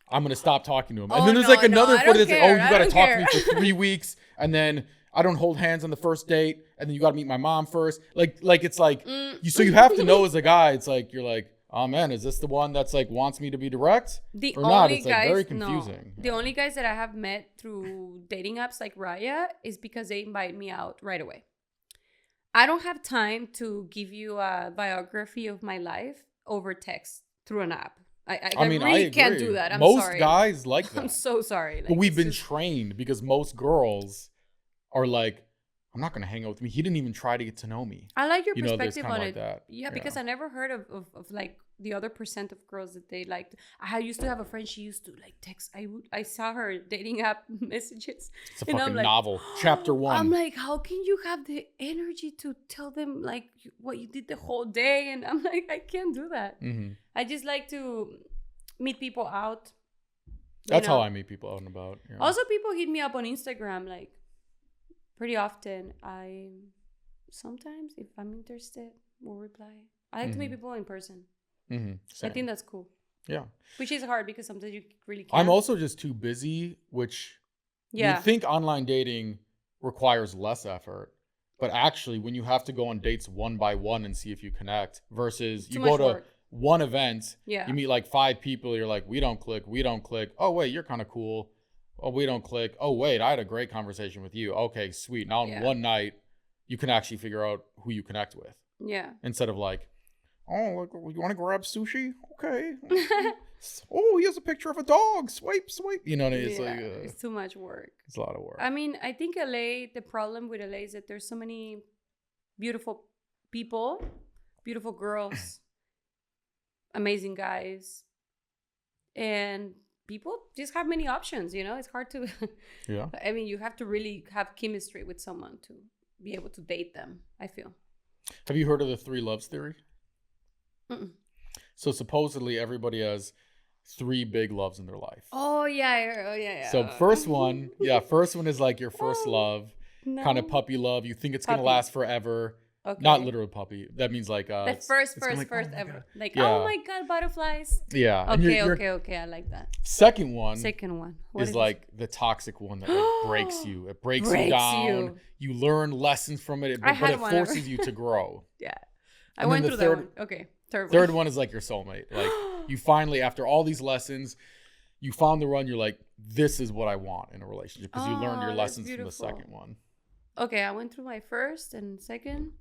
I'm going to stop talking to him. And then there's like another 40 that's like, oh, you got to talk to me for 3 weeks. And then I don't hold hands on the first date. And then you got to meet my mom first. Like it's like, so you have to know as a guy, it's like, you're like, oh man, is this the one that's like wants me to be direct or not? It's like very confusing. No. The only guys that I have met through dating apps like Raya is because they invite me out right away. I don't have time to give you a biography of my life over text through an app. I really can't do that. I'm sorry. Most guys like that. I'm so sorry. But we've been trained because most girls are like, I'm not going to hang out with me. He didn't even try to get to know me. I like your There's perspective kind of on like it. that. Yeah, because I never heard of like the other percent of girls that they liked. I used to have a friend, she used to like text. I saw her dating app messages. It's a and fucking I'm like, novel. Chapter 1. I'm like, how can you have the energy to tell them like what you did the whole day? And I'm like, I can't do that. Mm-hmm. I just like to meet people out. That's how I meet people out and about. Yeah. Also, people hit me up on Instagram like pretty often. Sometimes, if I'm interested, will reply. I like to meet people in person. Mm-hmm. I think that's cool. Yeah. Which is hard because sometimes you really can't. I'm also just too busy, which you think online dating requires less effort. But actually, when you have to go on dates one by one and see if you connect versus you go to one event, you meet like 5 people, you're like, we don't click. Oh, wait, you're kind of cool. Oh, we don't click. Oh, wait, I had a great conversation with you. Okay, sweet. Now in one night, you can actually figure out who you connect with. Yeah. Instead of like, oh, you want to grab sushi? Okay. Oh, he has a picture of a dog. Swipe. You know what I mean? It's like it's too much work. It's a lot of work. I mean, I think LA, the problem with LA is that there's so many beautiful people, beautiful girls, amazing guys, and people just have many options, you know? It's hard to I mean, you have to really have chemistry with someone to be able to date them, I feel. Have you heard of the 3 loves theory? Mm-mm. So supposedly everybody has 3 big loves in their life. Oh yeah. So first one is like your first love, kind of puppy love. You think it's gonna last forever. Okay. Not literal puppy. That means like the first ever. Like oh my god, butterflies. Yeah. Okay. I like that. Second one What is like the toxic one that like breaks you. It breaks you down. You learn lessons from it, but it forces you to grow. Yeah. I went through that one. Okay. Third one is like your soulmate. Like you finally, after all these lessons, you found the one. You're like, this is what I want in a relationship because you learned your lessons from the second one. Okay, I went through my first and second.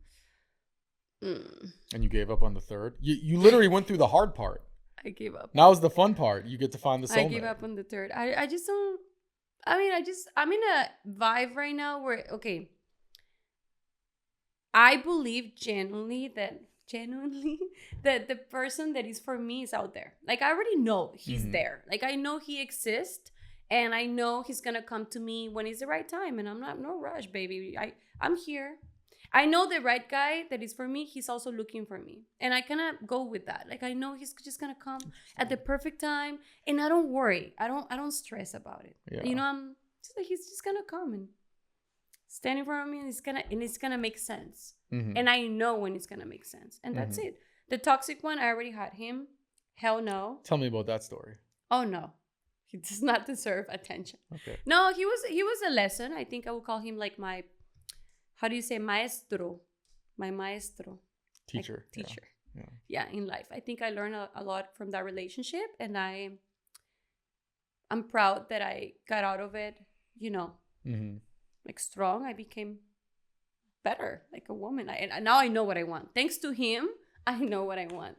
And you gave up on the third? You literally went through the hard part. I gave up. Now is the fun part. You get to find the soulmate. I gave up on the third. I just don't. I mean, I'm in a vibe right now where, okay, I believe genuinely that the person that is for me is out there. Like, I already know he's there. Like, I know he exists, and I know he's gonna come to me when it's the right time, and I'm not no rush, baby. I'm here. I know the right guy that is for me, he's also looking for me, and I cannot go with that. Like, I know he's just gonna come at the perfect time, and I don't worry. I don't stress about it. Yeah. You know, I'm just like, he's just gonna come and stand in front of me, and it's gonna make sense. And I know when it's gonna make sense, and that's it. The toxic one, I already had him. Hell no. Tell me about that story. Oh no, he does not deserve attention. Okay. No, he was a lesson. I think I would call him like my, how do you say, maestro? My maestro. Teacher. Like, teacher. Yeah, in life. I think I learned a lot from that relationship, and I'm proud that I got out of it, you know, like strong. I became better, like a woman. And now I know what I want. Thanks to him, I know what I want.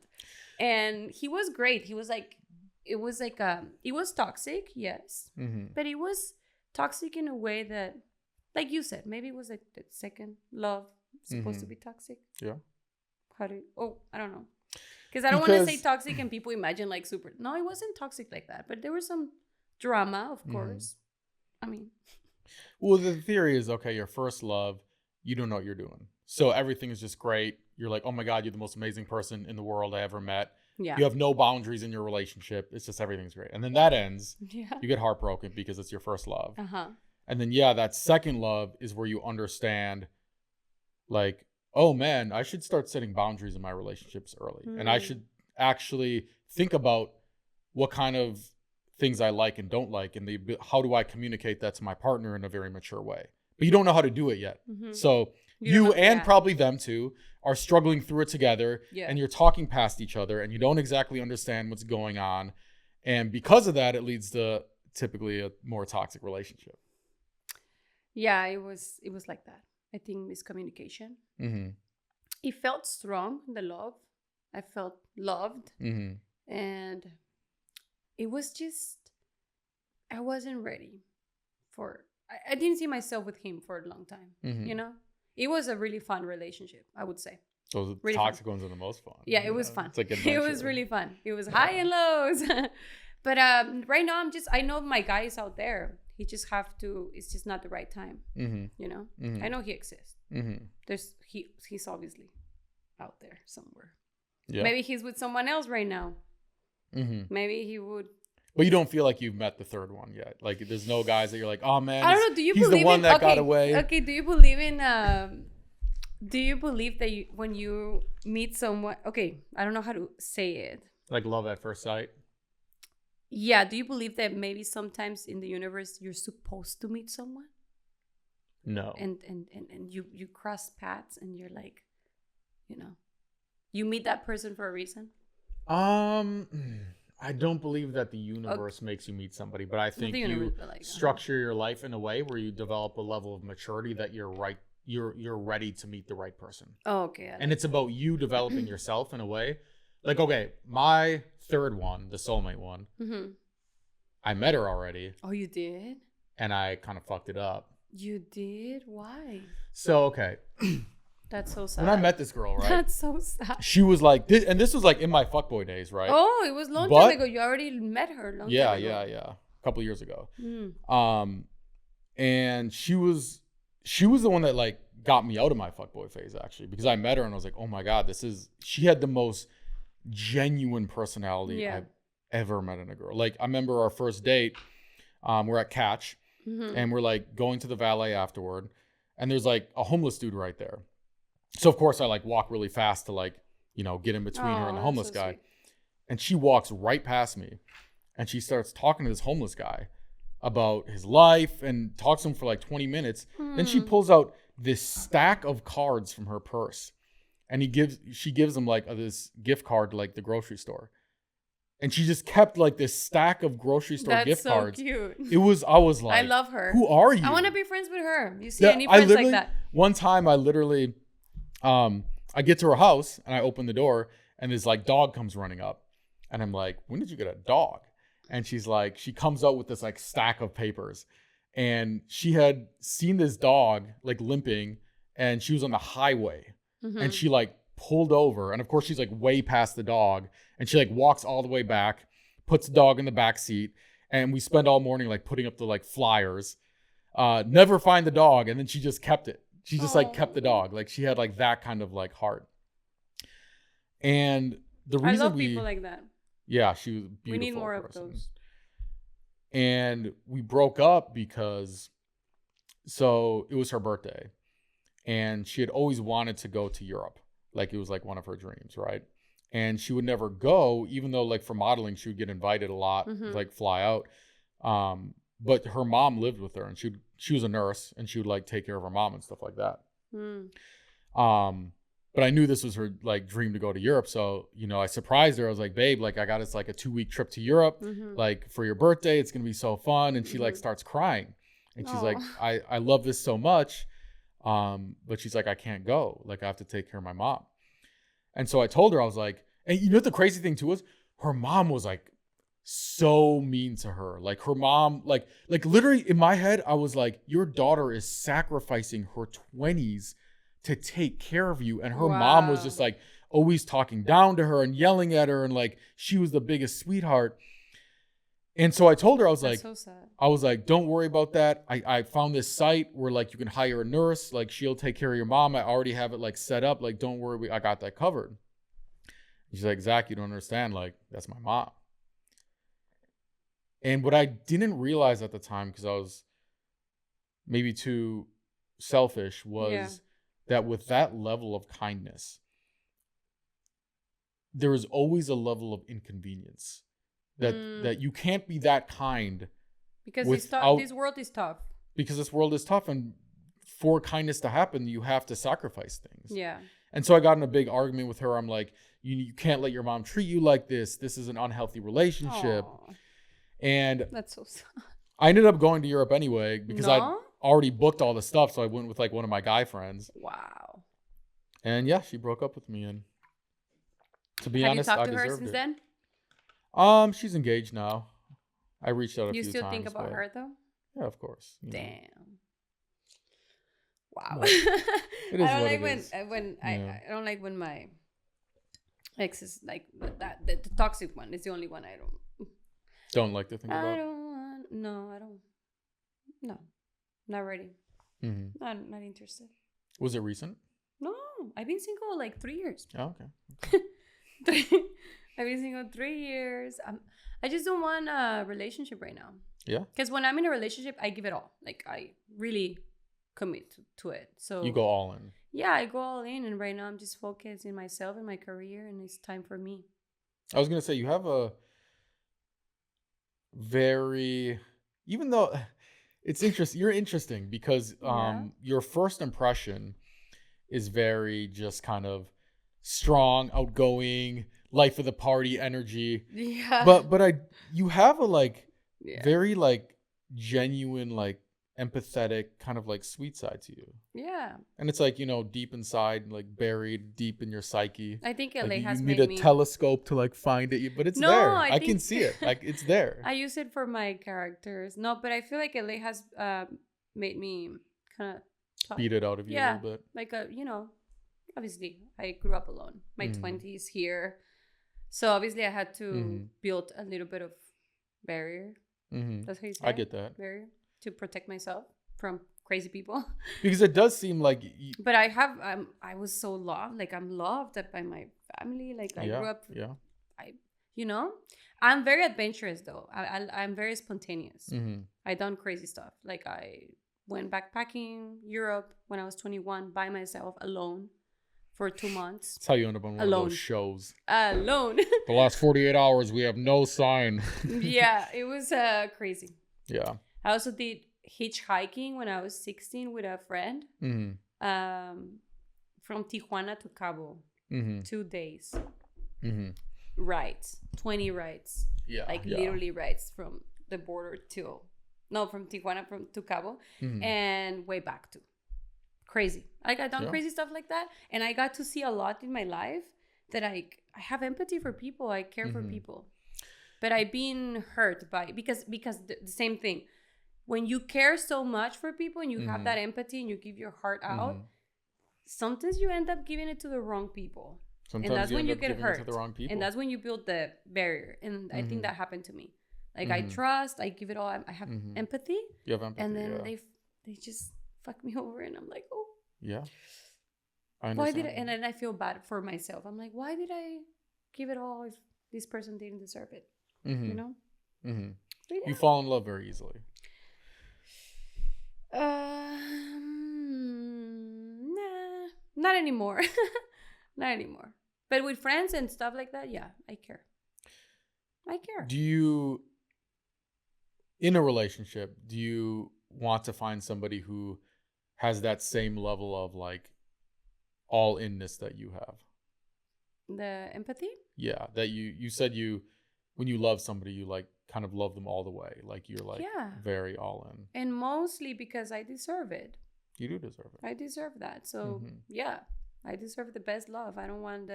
And he was great. He was like, it was toxic, yes. But it was toxic in a way that, like you said, maybe it was like the second love supposed to be toxic. Yeah. I don't know. Because I don't want to say toxic and people imagine like super. No, it wasn't toxic like that. But there was some drama, of course. I mean. Well, the theory is, okay, your first love, you don't know what you're doing. So everything is just great. You're like, oh my God, you're the most amazing person in the world I ever met. Yeah. You have no boundaries in your relationship. It's just everything's great. And then that ends. Yeah. You get heartbroken because it's your first love. And then, that second love is where you understand, like, oh man, I should start setting boundaries in my relationships early. And I should actually think about what kind of things I like and don't like, and how do I communicate that to my partner in a very mature way. But you don't know how to do it yet. So you and probably them too are struggling through it together, and you're talking past each other, and you don't exactly understand what's going on. And because of that, it leads to typically a more toxic relationship. Yeah, it was like that. I think miscommunication. It felt strong, the love. I felt loved. And it was just, I wasn't ready for I didn't see myself with him for a long time. Mhm. You know, it was a really fun relationship, I would say. Those Really toxic ones are the most fun. Yeah, it was fun. It's like It was adventure. really fun. It was high and lows. But right now I know my guys out there. He just have to. It's just not the right time. You know. I know he exists. He's obviously out there somewhere. Yeah. Maybe he's with someone else right now. Maybe he would. But you don't feel like you've met the third one yet. Like there's no guys that you're like, oh man, I don't know. Do you he's believe the one that got away? Okay. Do you believe in? Do you believe that when you meet someone? Okay, I don't know how to say it. Like love at first sight. Yeah. Do you believe that maybe sometimes in the universe you're supposed to meet someone? No. And you cross paths and you're like, you know, you meet that person for a reason. I don't believe that the universe makes you meet somebody, but I think you structure your life in a way where you develop a level of maturity that you're ready to meet the right person. Oh, okay. And it's about you developing yourself in a way. Like, okay, my third one, the soulmate one, I met her already. Oh, you did? And I kind of fucked it up. You did? Why? So, okay. That's so sad. When I met this girl, right? That's so sad. She was like, and this was like in my fuckboy days, right? Oh, it was long time ago. You already met her long time ago. Yeah. A couple years ago. And she was the one that like got me out of my fuckboy phase actually, because I met her and I was like, oh my God, she had the most genuine personality I've ever met in a girl. Like I remember our first date, we're at Catch and we're like going to the valet afterward and there's like a homeless dude right there. So of course I like walk really fast to like, you know, get in between her and the homeless guy. Sweet. And she walks right past me and she starts talking to this homeless guy about his life and talks to him for like 20 minutes. Then she pulls out this stack of cards from her purse and she gives him like this gift card to like the grocery store. And she just kept like this stack of grocery store gift cards. That's so cute. I was like, I love her. Who are you? I want to be friends with her. You see any friends like that? One time I literally, I get to her house and I open the door and this like dog comes running up and I'm like, when did you get a dog? And she's like, she comes out with this like stack of papers and she had seen this dog like limping and she was on the highway and she like pulled over and of course she's like way past the dog and she like walks all the way back, puts the dog in the back seat and we spend all morning like putting up the like flyers, never find the dog, and then she just kept it. She just like kept the dog. Like she had like that kind of like heart. And the reason I love people like that. Yeah, she was a beautiful We need more person. of those. And we broke up because, so it was her birthday and she had always wanted to go to Europe. Like it was like one of her dreams, right? And she would never go, even though like for modeling, she would get invited a lot, like fly out. But her mom lived with her and she was a nurse and she would like take care of her mom and stuff like that. But I knew this was her like dream to go to Europe. So, you know, I surprised her. I was like, babe, like I got us like a 2-week trip to Europe, like for your birthday. It's going to be so fun. And she like starts crying and she's like, I love this so much. But she's like, I can't go. Like I have to take care of my mom. And so I told her, I was like, and you know what the crazy thing too was? Her mom was like so mean to her. Like her mom, like literally in my head, I was like, your daughter is sacrificing her 20s to take care of you. And her mom was just like always talking down to her and yelling at her. And like, she was the biggest sweetheart. And so I told her, I was That's like, so sad. I was like, don't worry about that. I found this site where like you can hire a nurse, like she'll take care of your mom. I already have it like set up. Like, don't worry, I got that covered. She's like, Zach, you don't understand. Like, that's my mom. And what I didn't realize at the time, because I was maybe too selfish, was that with that level of kindness, there is always a level of inconvenience. That you can't be that kind because this world is tough. Because this world is tough, and for kindness to happen, you have to sacrifice things. Yeah. And so I got in a big argument with her. I'm like, you can't let your mom treat you like this. This is an unhealthy relationship. Aww. And that's so sad. I ended up going to Europe anyway because I already booked all the stuff. So I went with like one of my guy friends. Wow. And yeah, she broke up with me. And to be honest, I deserved it. Have you talked to her since then? She's engaged now. I reached out a few times. You still think about her though? Yeah, of course. Damn. Wow. But it is I don't what like it is. I don't like when my ex is like that. The toxic one is the only one I Don't like to think I about. don't want. No, I don't. No, not ready. Mm-hmm. Not interested. Was it recent? No, I've been single like 3 years. Oh, okay. I've been single 3 years. I just don't want a relationship right now. Yeah. Because when I'm in a relationship, I give it all. Like I really commit to it. So You go all in. yeah, I go all in, and right now I'm just focused in myself and my career, and it's time for me. I was gonna say you have a very, even though it's interesting, you're interesting because your first impression is very just kind of strong, outgoing, life of the party energy. Yeah. But you have a like Yeah. very like genuine, like empathetic, kind of like sweet side to you. Yeah. And it's like, deep inside, like buried deep in your psyche. I think LA Like has you made need a me. telescope to like find it, but it's No, there. I I can think- see it. Like it's there. I use it for my characters. No, but I feel like LA has made me kind of Beat it out of you a Yeah. little bit. like obviously I grew up alone. My 20s here, so obviously I had to build a little bit of barrier. Mm-hmm. That's how you say I it? get that. Barrier to protect myself from crazy people. Because it does seem like But I was so loved. Like I'm loved by my family. Like I grew up. Yeah. I'm very adventurous though. I'm very spontaneous. Mm-hmm. I done crazy stuff. Like I went backpacking Europe when I was 21 by myself alone for 2 months. That's how you end up on one Alone. of those shows. Alone. The last 48 hours, we have no sign. Yeah, it was crazy. Yeah. I also did hitchhiking when I was 16 with a friend. Mm-hmm. From Tijuana to Cabo. Mm-hmm. 2 days. Mm-hmm. Rides. 20 rides. Yeah. Literally rides from the border from Tijuana to Cabo Mm-hmm. and way back to. Crazy. Like I done crazy stuff like that, and I got to see a lot in my life that I have empathy for people. I care for people, but I've been hurt by because the same thing. When you care so much for people and you have that empathy and you give your heart out, sometimes you end up giving it to the wrong people. Sometimes and that's when you end up get giving it hurt. to the wrong people. And that's when you build the barrier. And I think that happened to me. Like I trust, I give it all. I have empathy. You have empathy. And then they just fuck me over, and I'm like, oh. Yeah. I understand. Why did and then I feel bad for myself. I'm like, why did I give it all if this person didn't deserve it? Mm-hmm. You know? Mm-hmm. Yeah. You fall in love very easily. Nah, not anymore. Not anymore. But with friends and stuff like that, yeah, I care. Do you, in a relationship, do you want to find somebody who has that same level of like all inness that you have? The empathy? Yeah, that you said when you love somebody, you like kind of love them all the way. Like you're like very all in. And mostly because I deserve it. You do deserve it. I deserve that. So yeah, I deserve the best love. I don't want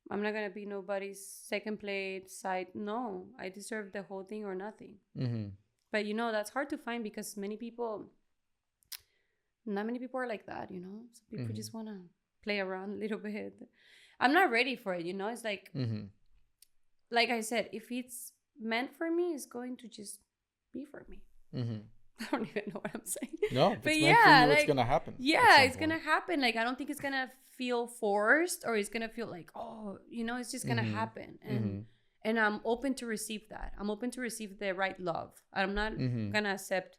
I'm not going to be nobody's second plate side. No, I deserve the whole thing or nothing. Mm-hmm. But that's hard to find because not many people are like that, Some people just want to play around a little bit. I'm not ready for it, It's like, like I said, if it's meant for me, it's going to just be for me. Mm-hmm. I don't even know what I'm saying. No, if but it's yeah, meant for you, like, it's gonna happen. Yeah, it's gonna happen. Like I don't think it's gonna feel forced or it's gonna feel like, oh, it's just gonna happen. And I'm open to receive that. I'm open to receive the right love. I'm not gonna accept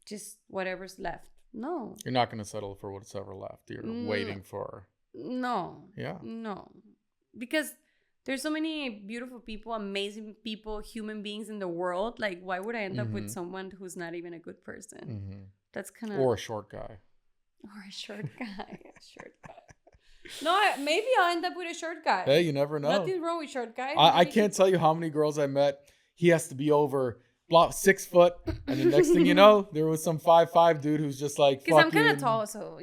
just whatever's left. No. You're not gonna settle for what's ever left. You're waiting for. No. Yeah. No. Because there's so many beautiful people, amazing people, human beings in the world. Like, why would I end up with someone who's not even a good person? That's kind of... Or a short guy. Or a short guy. No, maybe I'll end up with a short guy. Hey, you never know. Nothing wrong with short guys. I can't tell you how many girls I met. He has to be over 6 foot. And the next thing you know, there was some 5'5" dude who's just like, because I'm kind of tall, so,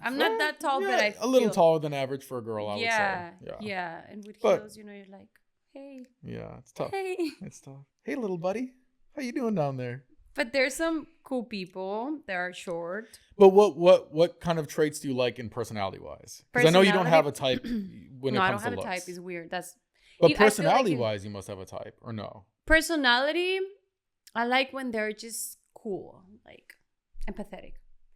I'm not that tall, but I feel... a little taller than average for a girl, I would say. Yeah. And with heels, you're like, hey. Yeah, it's tough. Hey. It's tough. Hey, little buddy. How you doing down there? But there's some cool people that are short. But what kind of traits do you like in personality wise? Because I know you don't have a type when No, it I comes don't to have a type. looks. It's weird. That's But I feel like personality wise, you must have a type, or no? personality. I like when they're just cool, like empathetic.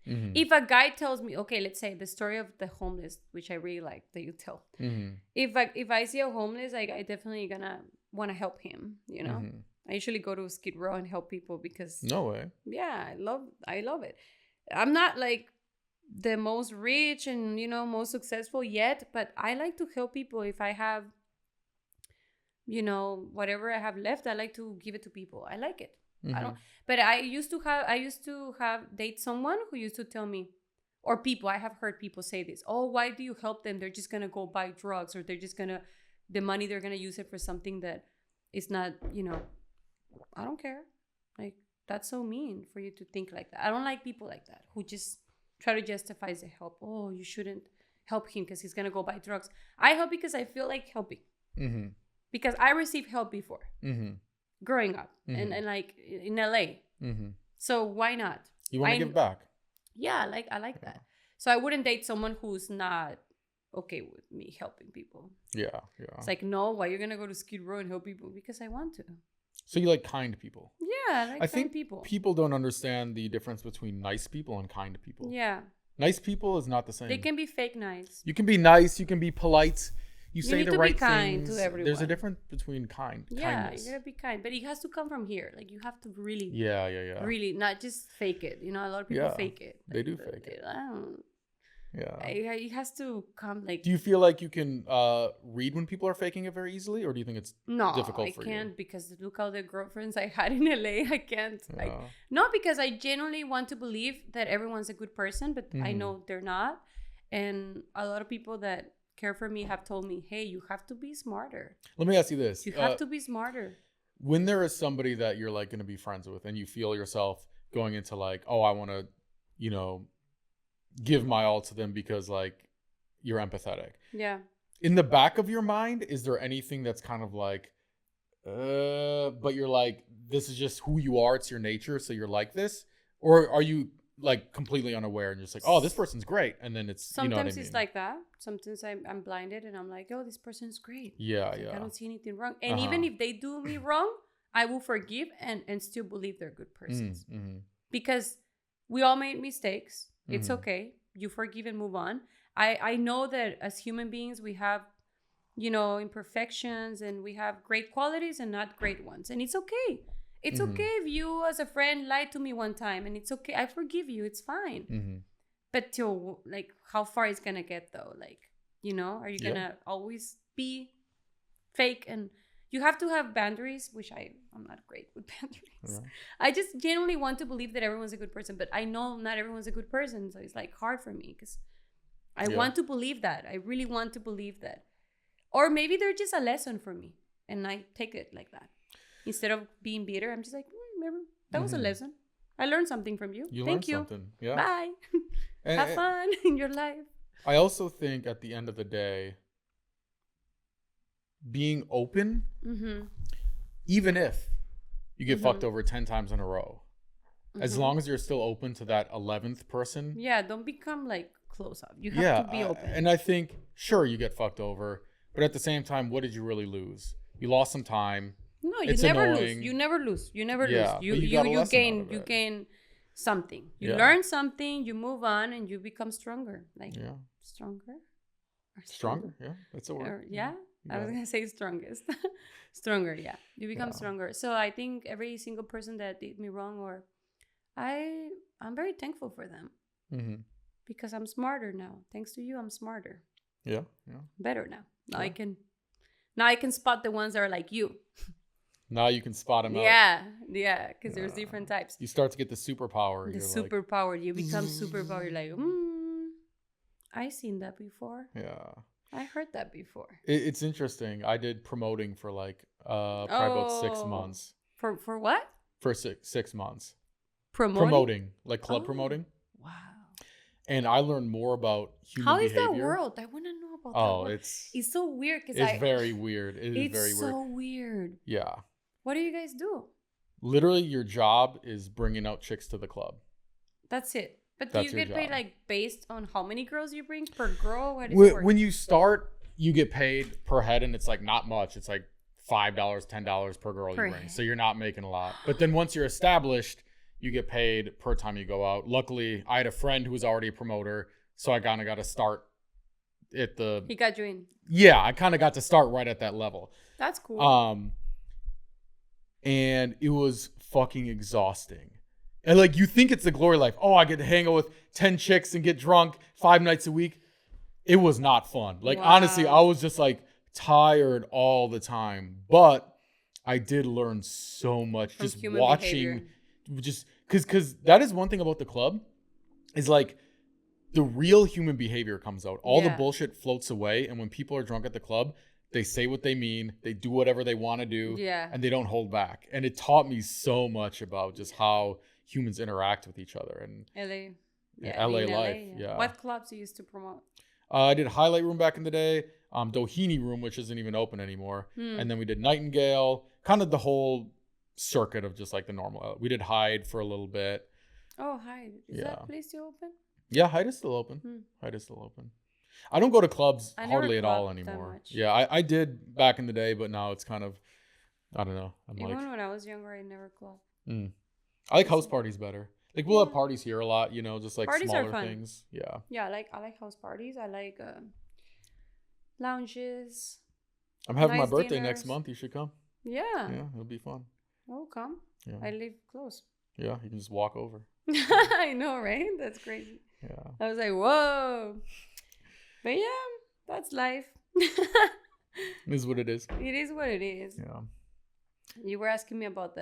Mm-hmm. If a guy tells me, okay, let's say the story of the homeless, which I really like that you tell. Mm-hmm. If I see a homeless, like I definitely gonna want to help him. You know, Mm-hmm. I usually go to Skid Row and help people because No way. yeah, I love it. I'm not like the most rich and most successful yet, but I like to help people. If I have whatever I have left, I like to give it to people. I like it. Mm-hmm. I don't, but I used to have date someone who used to tell me, or people, I have heard people say this, oh, why do you help them? They're just gonna go buy drugs, or they're just gonna, the money they're gonna use it for something that is not, I don't care. Like, that's so mean for you to think like that. I don't like people like that who just try to justify the help. Oh, you shouldn't help him because he's gonna go buy drugs. I help because I feel like helping. Mm-hmm. Because I received help before. Mm-hmm. Growing up Mm-hmm. and like in LA. Mm-hmm. So why not? You want to give back? Yeah, I like that. So I wouldn't date someone who's not okay with me helping people. Yeah. It's like, no, why you're gonna go to Skid Row and help people? Because I want to. So you like kind people? Yeah, I think people don't understand the difference between nice people and kind people. Yeah. Nice people is not the same. They can be fake nice. You can be nice. You can be polite. You say the right things. You need to be kind to everyone. There's a difference between kindness. Yeah, you gotta be kind, but it has to come from here. Like you have to really, yeah, really not just fake it. A lot of people fake it. They do fake it. I don't. Yeah, it has to come like. Do you feel like you can read when people are faking it very easily, or do you think it's difficult for you? I can't because look all the girlfriends I had in LA. I can't. Not because I genuinely want to believe that everyone's a good person, but I know they're not, and a lot of people that care for me have told me, hey, you have to be smarter. Let me ask you this. You have to be smarter. When there is somebody that you're like going to be friends with and you feel yourself going into like, oh, I want to, give my all to them because like you're empathetic. Yeah. In the back of your mind, is there anything that's kind of like, but you're like, this is just who you are. It's your nature. So you're like this. Or are you like completely unaware and just like, oh, this person's great, and then it's sometimes it's like that. Sometimes I'm blinded and I'm like, oh, this person's great. Yeah. I don't see anything wrong, and even if they do me wrong, I will forgive and still believe they're good persons because we all made mistakes. It's okay. You forgive and move on. I know that as human beings we have imperfections and we have great qualities and not great ones, and it's okay. It's okay if you as a friend lied to me one time, and it's okay. I forgive you. It's fine. But till like how far is gonna get though? Like, are you gonna always be fake? And you have to have boundaries, which I'm not great with boundaries. I just genuinely want to believe that everyone's a good person, but I know not everyone's a good person. So it's like hard for me because I want to believe that. I really want to believe that. Or maybe they're just a lesson for me and I take it like that. Instead of being bitter, I'm just like, remember, that was a lesson. I learned something from you. Thank you. Something. Yeah. Bye. Have fun in your life. I also think at the end of the day, being open, even if you get fucked over 10 times in a row, as long as you're still open to that 11th person. Yeah, don't become like close up. You have to be open. And I think, sure, you get fucked over, but at the same time, what did you really lose? You lost some time. No, you never lose. You never lose. You never lose. You gain something. You learn something, you move on, and you become stronger. Like stronger? Stronger, yeah. That's a word. I was gonna say strongest. Stronger, yeah. You become stronger. So I think every single person that did me wrong, or I'm very thankful for them. Because I'm smarter now. Thanks to you, I'm smarter. Yeah. Better now. Now I can spot the ones that are like you. Now you can spot them out. Yeah, because there's different types. You start to get the superpower. You become superpower. You're like, I seen that before. Yeah. I heard that before. It's interesting. I did promoting for like probably about 6 months. For what? For 6 months. Promoting? Like club promoting. Wow. And I learned more about human behavior. How is that world? I want to know about that world. It's so weird. It's very weird. It is very weird. It's so weird. Yeah. What do you guys do? Literally, your job is bringing out chicks to the club. That's it. But do That's you your get paid job. like based on how many girls you bring per girl? What is it work? When you start, you get paid per head, and it's like not much. It's like $5, $10 per girl Per you bring. head. So you're not making a lot. But then once you're established, you get paid per time you go out. Luckily, I had a friend who was already a promoter, so I kind of got to start at the. He got you in. Yeah, I kind of got to start right at that level. That's cool. And it was fucking exhausting. And like, you think it's the glory life. Oh, I get to hang out with 10 chicks and get drunk 5 nights a week. It was not fun. Like, honestly, I was just like tired all the time. But I did learn so much From just human watching, behavior. just because that is one thing about the club is like the real human behavior comes out. All the Yeah. bullshit floats away. And when people are drunk at the club, they say what they mean. They do whatever they want to do. Yeah. And they don't hold back. And it taught me so much about just how humans interact with each other. And LA. LA being life. Yeah. What clubs you used to promote? I did Highlight Room back in the day. Doheny Room, which isn't even open anymore. And then we did Nightingale. Kind of the whole circuit of just like the normal. We did Hyde for a little bit. Oh, hi. Is Yeah. that place still open? Yeah, Hyde is still open. Hmm. Hyde is still open. I don't go to clubs I never hardly at all clubbed that anymore. much. Yeah, I did back in the day, but now it's kind of, I don't know. I'm Even like, when I was younger, I never clubbed. I like house parties better. Like we'll have parties here a lot, you know, just like Parties are smaller fun. things. Yeah. Yeah, I like house parties. I like lounges. I'm having Nice my birthday next dinners. month. You should come. Yeah. Yeah, it'll be fun. Oh, come. Yeah. I live close. Yeah, you can just walk over. I know, right? That's crazy. Yeah. I was like, whoa. But yeah, that's life. It is what it is. It is what it is. Yeah. You were asking me about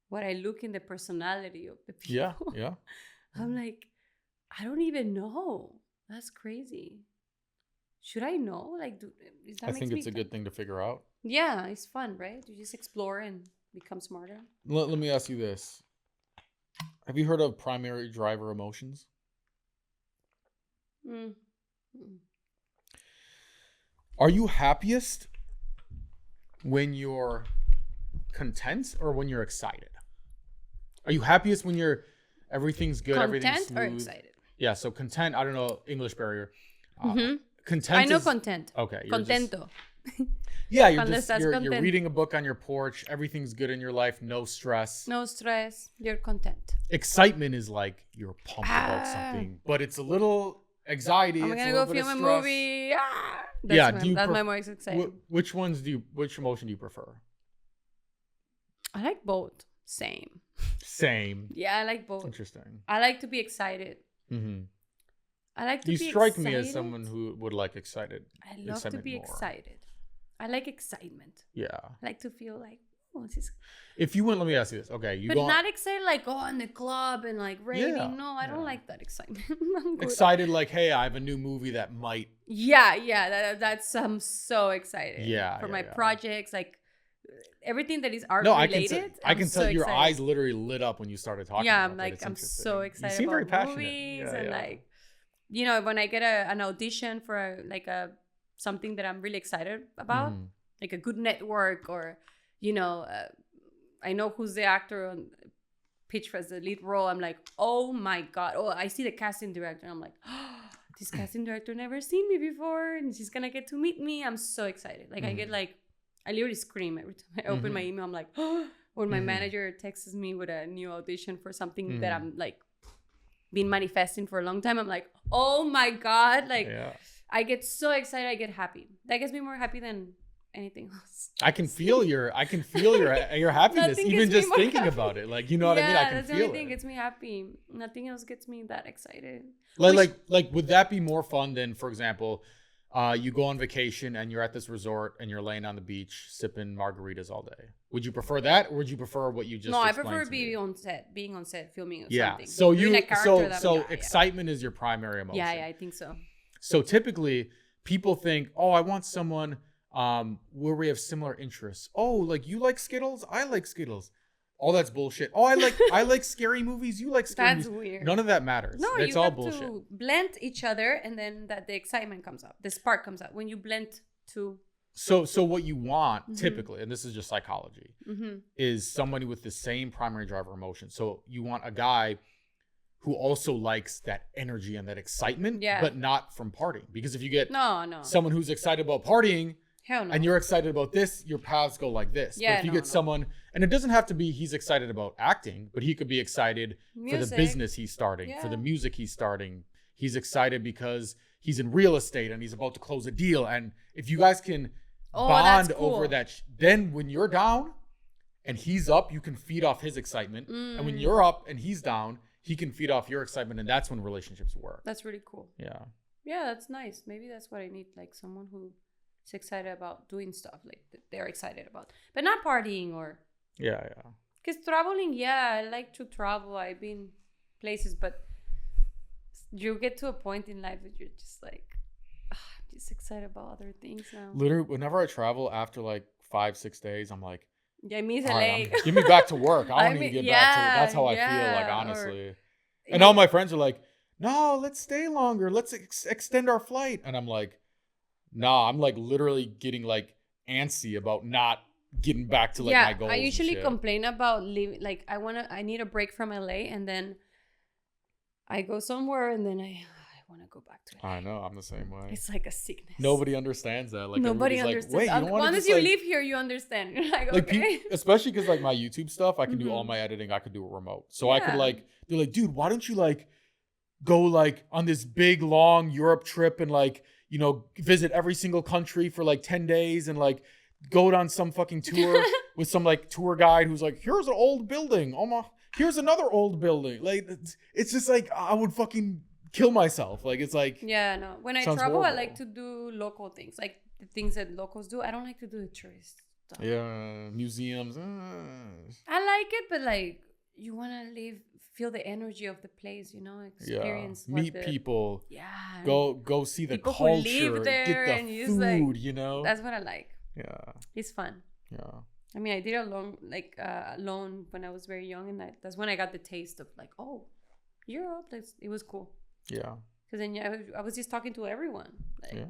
what I look in the personality of the people. Yeah. Yeah. I'm like, I don't even know. That's crazy. Should I know? Like, I think it's a good thing to figure out. Yeah, it's fun, right? You just explore and become smarter. Let me ask you this. Have you heard of primary driver emotions? Mm. Are you happiest when you're content or when you're excited? Are you happiest when everything's good, everything's Content or smooth? excited? Yeah, so content, I don't know, English barrier. Mhm. Content I know is, content. Okay. You're just- Contento. yeah, you're Cuando just estás you're contento. reading a book on your porch, everything's good in your life, no stress. No stress. You're content. Excitement is like you're pumped about something, but it's a little anxiety. I'm it's gonna a go little bit film of a stress. movie. Yeah, That's my most exciting. Which emotion do you prefer? I like both. Same. Same. Yeah, I like both. Interesting. I like to be excited. Mm-hmm. I like to You be strike excited. me as someone who would like excited. I love to excitement be more. excited. I like excitement. Yeah. I like to feel like, oh, this is. If you went, let me ask you this. Okay, you But go not excited like, oh, in the club and like raving. Yeah, No, I don't yeah. like that excitement. I'm good. excited like, hey, I have a new movie that might. Yeah. That's I'm so excited. Yeah, For yeah, my yeah. projects, like everything that is art No, related. I can tell so your excited. eyes literally lit up when you started talking. Yeah, about I'm that. like, It's I'm interesting. so excited You seem about very passionate. movies Yeah, and yeah. like, when I get an audition for something that I'm really excited about, Mhm. like a good network or, I know who's the actor on pitch for the lead role. I'm like, oh my God. Oh, I see the casting director. And I'm like, oh, this casting director never seen me before. And she's going to get to meet me. I'm so excited. Like I get I literally scream every time I open my email. I'm like, oh, when my manager texts me with a new audition for something that I'm like been manifesting for a long time. I'm like, oh my God. Like Yeah. I get so excited. I get happy. That gets me more happy than anything else. I can feel your happiness Nothing even gets me just more thinking happy. about it. Like, you know what I mean? I can that's the feel only thing it. gets me happy. Nothing else gets me that excited. Like would that be more fun than, for example, you go on vacation and you're at this resort and you're laying on the beach sipping margaritas all day? Would you prefer that, or would you prefer what you just No, I explained prefer to me? being on set, filming Yeah. something. So Doing a character that- yeah. excitement is your primary emotion. Yeah, I think so. So typically people think, oh, I want someone where we have similar interests. Oh, like you like Skittles? I like Skittles. All that's bullshit. Oh, I like scary movies. You like scary That's movies. weird. None of that matters. No, That's you all have bullshit. to blend each other, and then that the excitement comes up, the spark comes out when you blend two. So what you want typically, and this is just psychology, is somebody with the same primary driver emotion. So you want a guy who also likes that energy and that excitement, but not from partying. Because if you get someone who's excited about partying, hell no, and you're excited about this, your paths go like this. Yeah, but if you get someone, and it doesn't have to be he's excited about acting, but he could be excited for the business he's starting, for the music he's starting. He's excited because he's in real estate and he's about to close a deal. And if you guys can bond over that, then when you're down and he's up, you can feed off his excitement. And when you're up and he's down, he can feed off your excitement, and that's when relationships work. That's really cool. Yeah. Yeah, that's nice. Maybe that's what I need, like someone who is excited about doing stuff like that they're excited about, but not partying or. Yeah. Because traveling, I like to travel. I've been places, but you get to a point in life that you're just like, I'm just excited about other things now. Literally, whenever I travel after like 5-6 days, I'm like, I miss LA. Right, give me back to work. I don't even get back to work. That's how I feel, like, honestly. And all my friends are like, no, let's stay longer. Let's extend our flight. And I'm like, nah, I'm like literally getting like antsy about not getting back to like my goals. I usually complain about leaving. Like I need a break from LA, and then I go somewhere, and then I want to go back to LA. I know, I'm the same way. It's like a sickness. Nobody understands that. Like nobody understands. Like, wait, you don't want to once you live here, you understand. You're like, okay. Especially because like my YouTube stuff, I can do all my editing. I can do it remote, so I could like. They're like, dude, why don't you like go like on this big long Europe trip and like, you know, visit every single country for like 10 days and like go on some fucking tour with some like tour guide who's like, here's an old building. Oh my, here's another old building. Like, it's just like, I would fucking kill myself. Like, it's like, yeah, no. When I travel, horrible. I like to do local things, like the things that locals do. I don't like to do the tourist stuff. Yeah, museums. I like it, but like, you want to feel the energy of the place, you know, experience. Meet people. Yeah. Go see the people culture. Who live there get the and food, like, you know. That's what I like. Yeah. It's fun. Yeah. I mean, I did alone when I was very young, and that's when I got the taste of like, oh, Europe. It was cool. Yeah. Because then I was just talking to everyone. Like,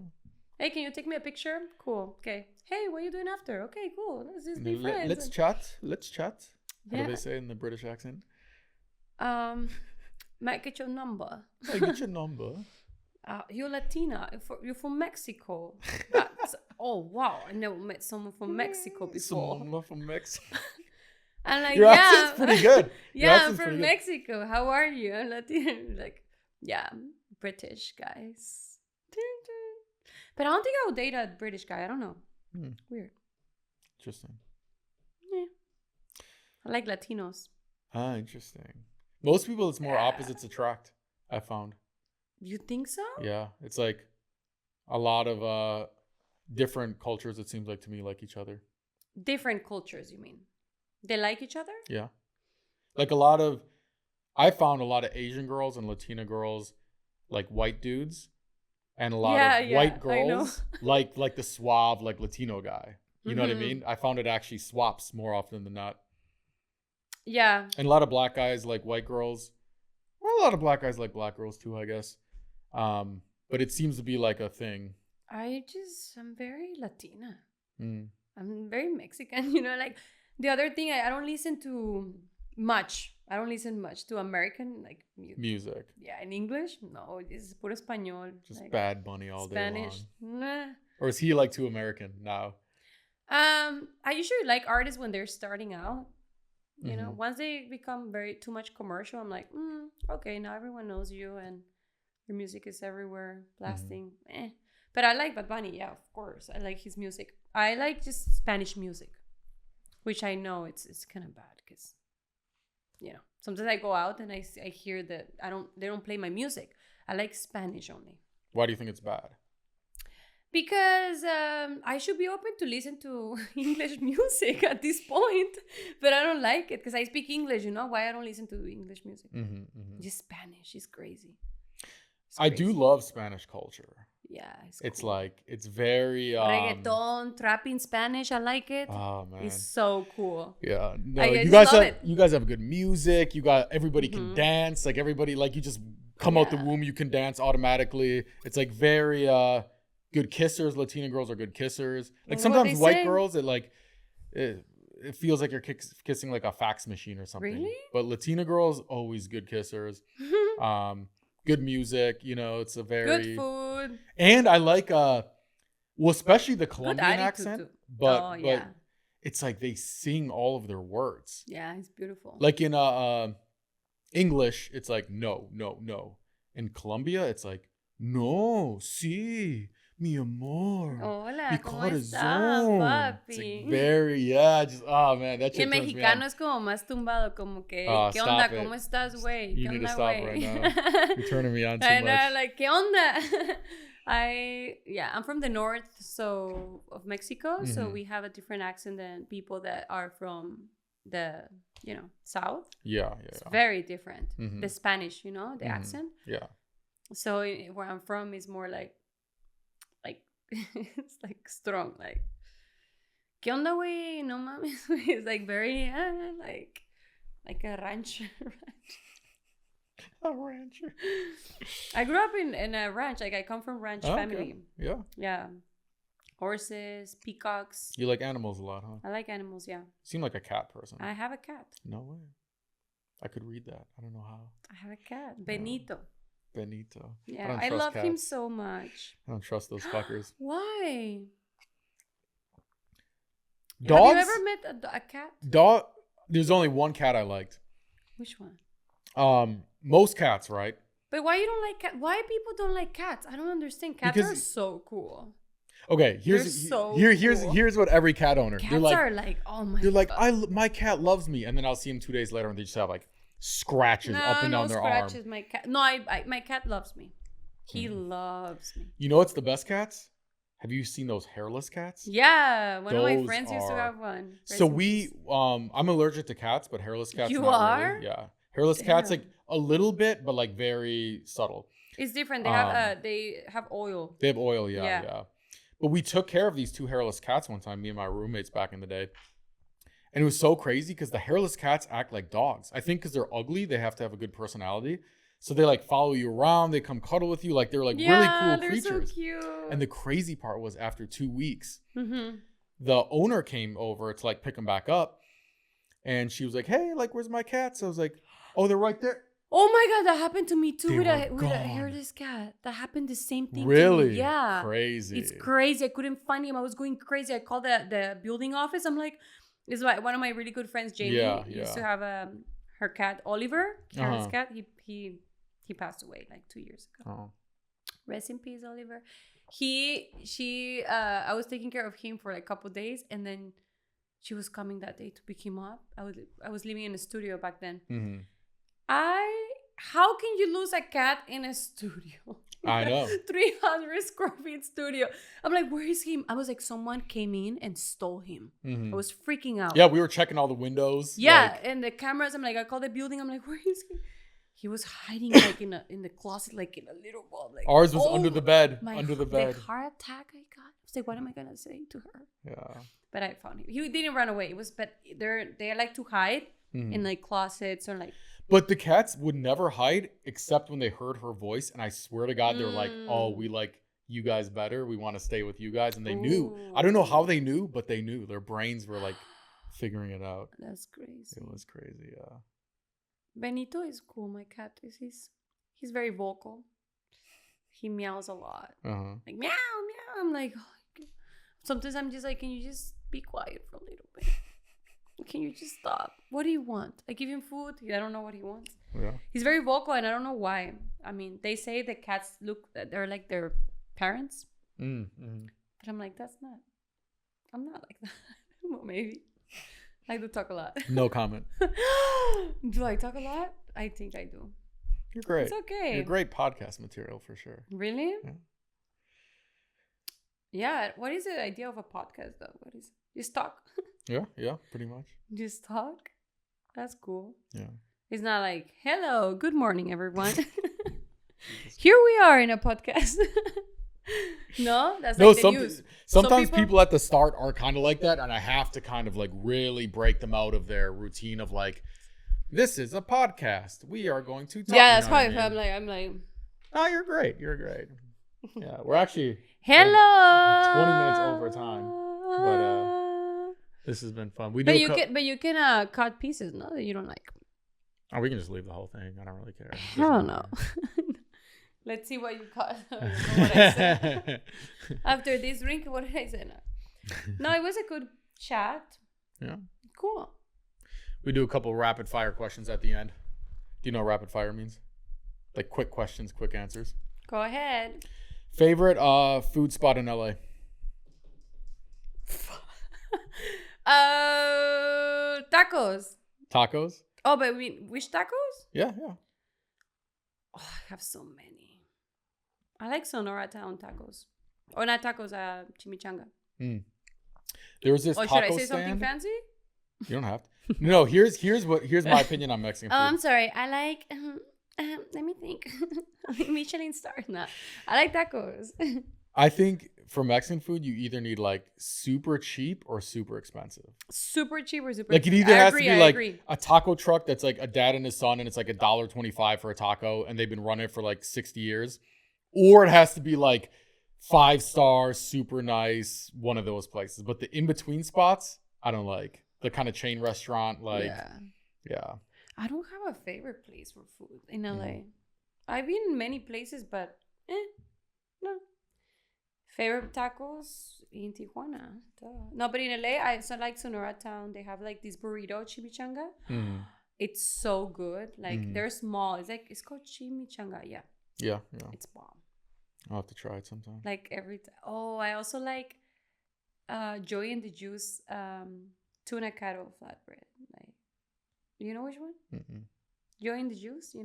hey, can you take me a picture? Cool. Okay. Hey, what are you doing after? Okay, cool. Let's just be friends. Let's chat. How do they say it in the British accent? Might get your number. I get your number. You're Latina. You're from Mexico. Oh wow! I never met someone from Mexico before. Someone from Mexico. I'm like, your accent's pretty good. Yeah, I'm from Mexico. How are you? I'm Latina. Like, yeah, British guys. But I don't think I would date a British guy. I don't know. Weird. Interesting. Yeah. I like Latinos. Interesting. Most people, it's more opposites attract, I found. You think so? Yeah. It's like a lot of different cultures, it seems like to me, like each other. Different cultures, you mean? They like each other? Yeah. Like I found a lot of Asian girls and Latina girls like white dudes. And a lot of white girls like the suave, like Latino guy. You know what I mean? I found it actually swaps more often than not. Yeah. And a lot of black guys like white girls. Well, a lot of black guys like black girls too, I guess. But it seems to be like a thing. I'm very Latina. I'm very Mexican, you know, like the other thing, I don't listen to much. I don't listen much to American like music. Yeah, in English, no, it's puro español. Just like, Bad Bunny all Spanish, day long. Nah. Or is he like too American now? I usually like artists when they're starting out. You know, once they become too much commercial, I'm like, okay, now everyone knows you and your music is everywhere, blasting. But I like Bad Bunny, yeah, of course. I like his music. I like just Spanish music, which I know it's kind of bad because, you know, sometimes I go out and I hear that they don't play my music. I like Spanish only. Why do you think it's bad? Because I should be open to listen to English music at this point, but I don't like it because I speak English. You know why I don't listen to English music? Just Spanish is crazy. I do love Spanish culture. Yeah, it's cool. Like it's very reggaeton, trap in Spanish. I like it. Oh man, it's so cool. Yeah, no, you guys have good music. You got everybody can dance. Like everybody, like you just come out the womb, you can dance automatically. It's like very good kissers. Latina girls are good kissers. Like What sometimes they white say? girls, it feels like you're kissing like a fax machine or something. Really? But Latina girls, always good kissers. Good music, you know, it's a very Good food. And I like especially the Good Colombian attitude accent, too. but yeah. it's like they sing all of their words. Yeah, it's beautiful. Like in English, it's like no, no, no. In Colombia, it's like no, sí, mi amor. Hola, mi ¿cómo estás, corazón. papi? It's like very, just man, that Y shit el turns me mexicano on. es como más tumbado, como que, Oh, ¿qué stop onda? it. ¿Cómo estás, güey? You ¿Qué need to onda, stop güey? right now. You're turning me on too I know, much. like, ¿qué onda? I'm from the north of Mexico, so Mhm. we have a different accent than people that are from the, south. Yeah. It's very different. Mhm. The Spanish, the Mhm. accent. Yeah. So where I'm from is more like it's like strong, like ¿qué onda, güey? No mames. It's like very like a ranch. A rancher. I grew up in a ranch. Like I come from ranch family. Yeah. Yeah, horses, peacocks. You like animals a lot, huh? I like animals. Yeah, You seem like a cat person. I have a cat. No way. I could read that. I don't know how. I have a cat, Benito. Benito. Yeah, don't I trust love him cats. so much. I don't trust those fuckers. Why? Dogs? Have you ever met a cat? Dog. There's only one cat I liked. Which one? Most cats, right? But why you don't like cat? Why people don't like cats? I don't understand. Cats are Because- so cool. Okay, They're so cool. here's what every cat owner. Cats They're like, are like, oh my. they're like, God. my cat loves me, and then I'll see him 2 days later, and they just have like scratches up and down their arm. scratches. My cat. No, my cat loves me. He loves me. You know what's the best cats? Have you seen those hairless cats? Yeah, one of my Those friends used to are- have one. So Rest in we, peace. I'm allergic to cats, but hairless cats. You not are? Really. Yeah, hairless cats Damn. like a little bit, but like very subtle. It's different. They have oil. They have oil, Yeah. yeah. But we took care of these 2 hairless cats one time, me and my roommates back in the day. And it was so crazy because the hairless cats act like dogs. I think because they're ugly, they have to have a good personality. So they like follow you around, they come cuddle with you, like they're like really cool they're creatures. so cute. And the crazy part was after 2 weeks, Mm-hmm. the owner came over to like pick them back up. And she was like, hey, like, where's my cats? I was like, oh, they're right there. Oh my God, that happened to me too They with were a gone. hairless cat. That happened the same thing to Really? me. Yeah. Crazy. It's crazy. I couldn't find him. I was going crazy. I called the building office. I'm like, this is one of my really good friends, Jamie, Yeah, used to yeah. have her cat, Oliver, Carol's Uh-huh. cat. He passed away like 2 years ago. Oh. Rest in peace, Oliver. I was taking care of him for like a couple days, and then she was coming that day to pick him up. I was living in a studio back then. Mm-hmm. How can you lose a cat in a studio? I know. 300 square feet studio. I'm like, where is he? I was like, someone came in and stole him. Mhm. I was freaking out. Yeah, we were checking all the windows. Yeah, like- and the cameras. I'm like, I called the building. I'm like, where is he? He was hiding like in the closet, like in a little ball. Like, ours was under the bed. my Under the bed. The heart attack I got. I was like, what am I gonna say to her? Yeah. But I found him. He didn't run away. But they like to hide Mhm. in like closets or like. But the cats would never hide except when they heard her voice. And I swear to God, they were like, oh, we like you guys better. We want to stay with you guys. And they knew. I don't know how they knew, but they knew. Their brains were like figuring it out. That's crazy. It was crazy, yeah. Benito is cool. My cat is. He's very vocal. He meows a lot. Uh-huh. Like meow meow. I'm like, oh, okay. Sometimes I'm just like, can you just be quiet for a little bit? Can you just stop? What do you want? I give him food. I don't know what he wants. Yeah. He's very vocal, and I don't know why. I mean, they say the cats they're like their parents, Mm-hmm. but I'm like, I'm not like that. Well, maybe. I like to talk a lot. No comment. Do I talk a lot? I think I do. You're great. It's okay. You're great podcast material for sure. Really? Yeah. Yeah. What is the idea of a podcast, though? What is it? Just talk? Yeah, pretty much. Just talk? That's cool. Yeah. It's not like, hello, good morning, everyone. Here we are in a podcast. No? That's No, like the news. sometimes people at the start are kind of like that, and I have to kind of like really break them out of their routine of like, this is a podcast. We are going to talk. Yeah, that's you know how what I mean? I'm like, Oh, you're great. You're great. Yeah, we're actually. Hello. 20 minutes over time. But this has been fun. But you can cut pieces, no, that you don't like. Oh, we can just leave the whole thing. I don't really care. I don't know. Let's see what you cut. What I said. After this drink, what did I say now? No, it was a good chat. Yeah. Cool. We do a couple rapid fire questions at the end. Do you know what rapid fire means? Like quick questions, quick answers. Go ahead. Favorite food spot in LA? Tacos. Tacos? Oh, but which tacos? Yeah. Oh, I have so many. I like Sonora Town tacos. Or not tacos, chimichanga. There was this Or taco should I say stand. something fancy? You don't have to. No, here's my opinion on Mexican food. Oh, I'm sorry. I like let me think. Michelin stars. No. I like tacos. I think for Mexican food, you either need like super cheap or super expensive. Super cheap or super like it either I has agree, to be I like agree. a taco truck that's like a dad and his son, and it's like $1.25 for a taco, and they've been running it for like 60 years, or it has to be like 5-star, super nice, one of those places. But the in between spots, I don't like. The kind of chain restaurant, like yeah. I don't have a favorite place for food in LA. I've been in many places, but no. Favorite tacos in Tijuana. Duh. No, but in LA, I like Sonora Town. They have like this burrito chimichanga. It's so good. Like they're small. It's called chimichanga. Yeah. It's bomb. I'll have to try it sometime. Like every time. Oh, I also like Joy and the Juice tuna cattle flatbread. Like, you know which one? Joy and the Juice. You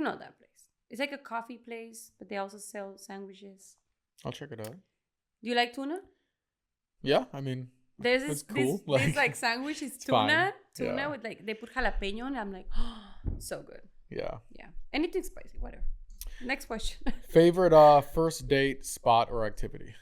know that place. It's like a coffee place, but they also sell sandwiches. I'll check it out. Do you like tuna? Yeah, I mean, there's it's this cool. this like sandwich is tuna Yeah. with like they put jalapeno, and I'm like, oh, so good. Yeah. Anything spicy, whatever. Next question. Favorite first date spot or activity?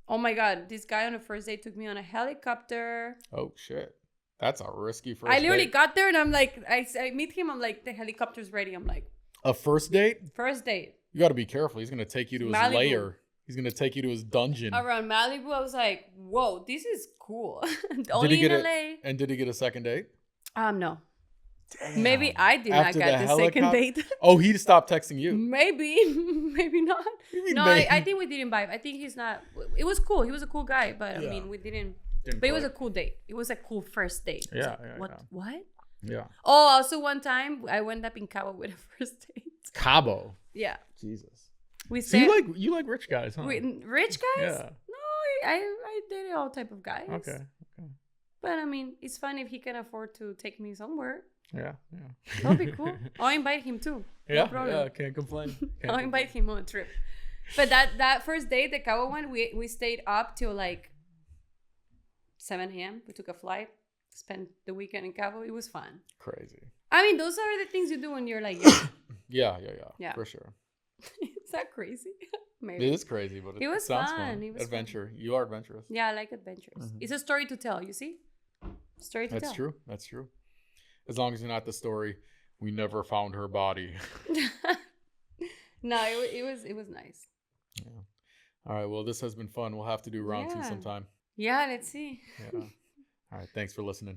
Oh my god, this guy on the first date took me on a helicopter. Oh shit, that's a risky first. I literally date. got there and I'm like, I meet him. I'm like, the helicopter's ready. I'm like, a first date? First date. You got to be careful. He's gonna take you to his Malibu. lair. He's gonna take you to his dungeon. Around Malibu, I was like, whoa, this is cool. Did Only he in get LA. And did he get a second date? No. Damn. Maybe I did not After get the second date. Oh, he stopped texting you. Maybe not. No, I think we didn't vibe. I think he's not. It was cool. He was a cool guy, but I mean, we didn't. But it was a cool date. It was a cool first date. Yeah. What? Yeah. Oh, also one time I went up in Cabo with a first date. Cabo. Yeah. Jesus. We So you like rich guys, huh? Rich guys? Yeah. No, I dated all type of guys. Okay. But I mean, it's fun if he can afford to take me somewhere. Yeah. That'll be cool. I'll invite him too. No problem. Yeah, can't complain. I'll invite him on a trip. But that first date, the Cabo one, we stayed up till like 7 a.m. We took a flight, spent the weekend in Cabo. It was fun. Crazy. I mean, those are the things you do when you're like young. Yeah, for sure. Is that crazy? Maybe. It is crazy, but it sounds fun. It was adventure. Fun. You are adventurous. Yeah, I like adventures. It's a story to tell, you see? Story to tell. That's true. As long as you're not the story, we never found her body. No, it was nice. Yeah. All right, well, this has been fun. We'll have to do round 2 sometime. Yeah, let's see. Yeah. All right, thanks for listening.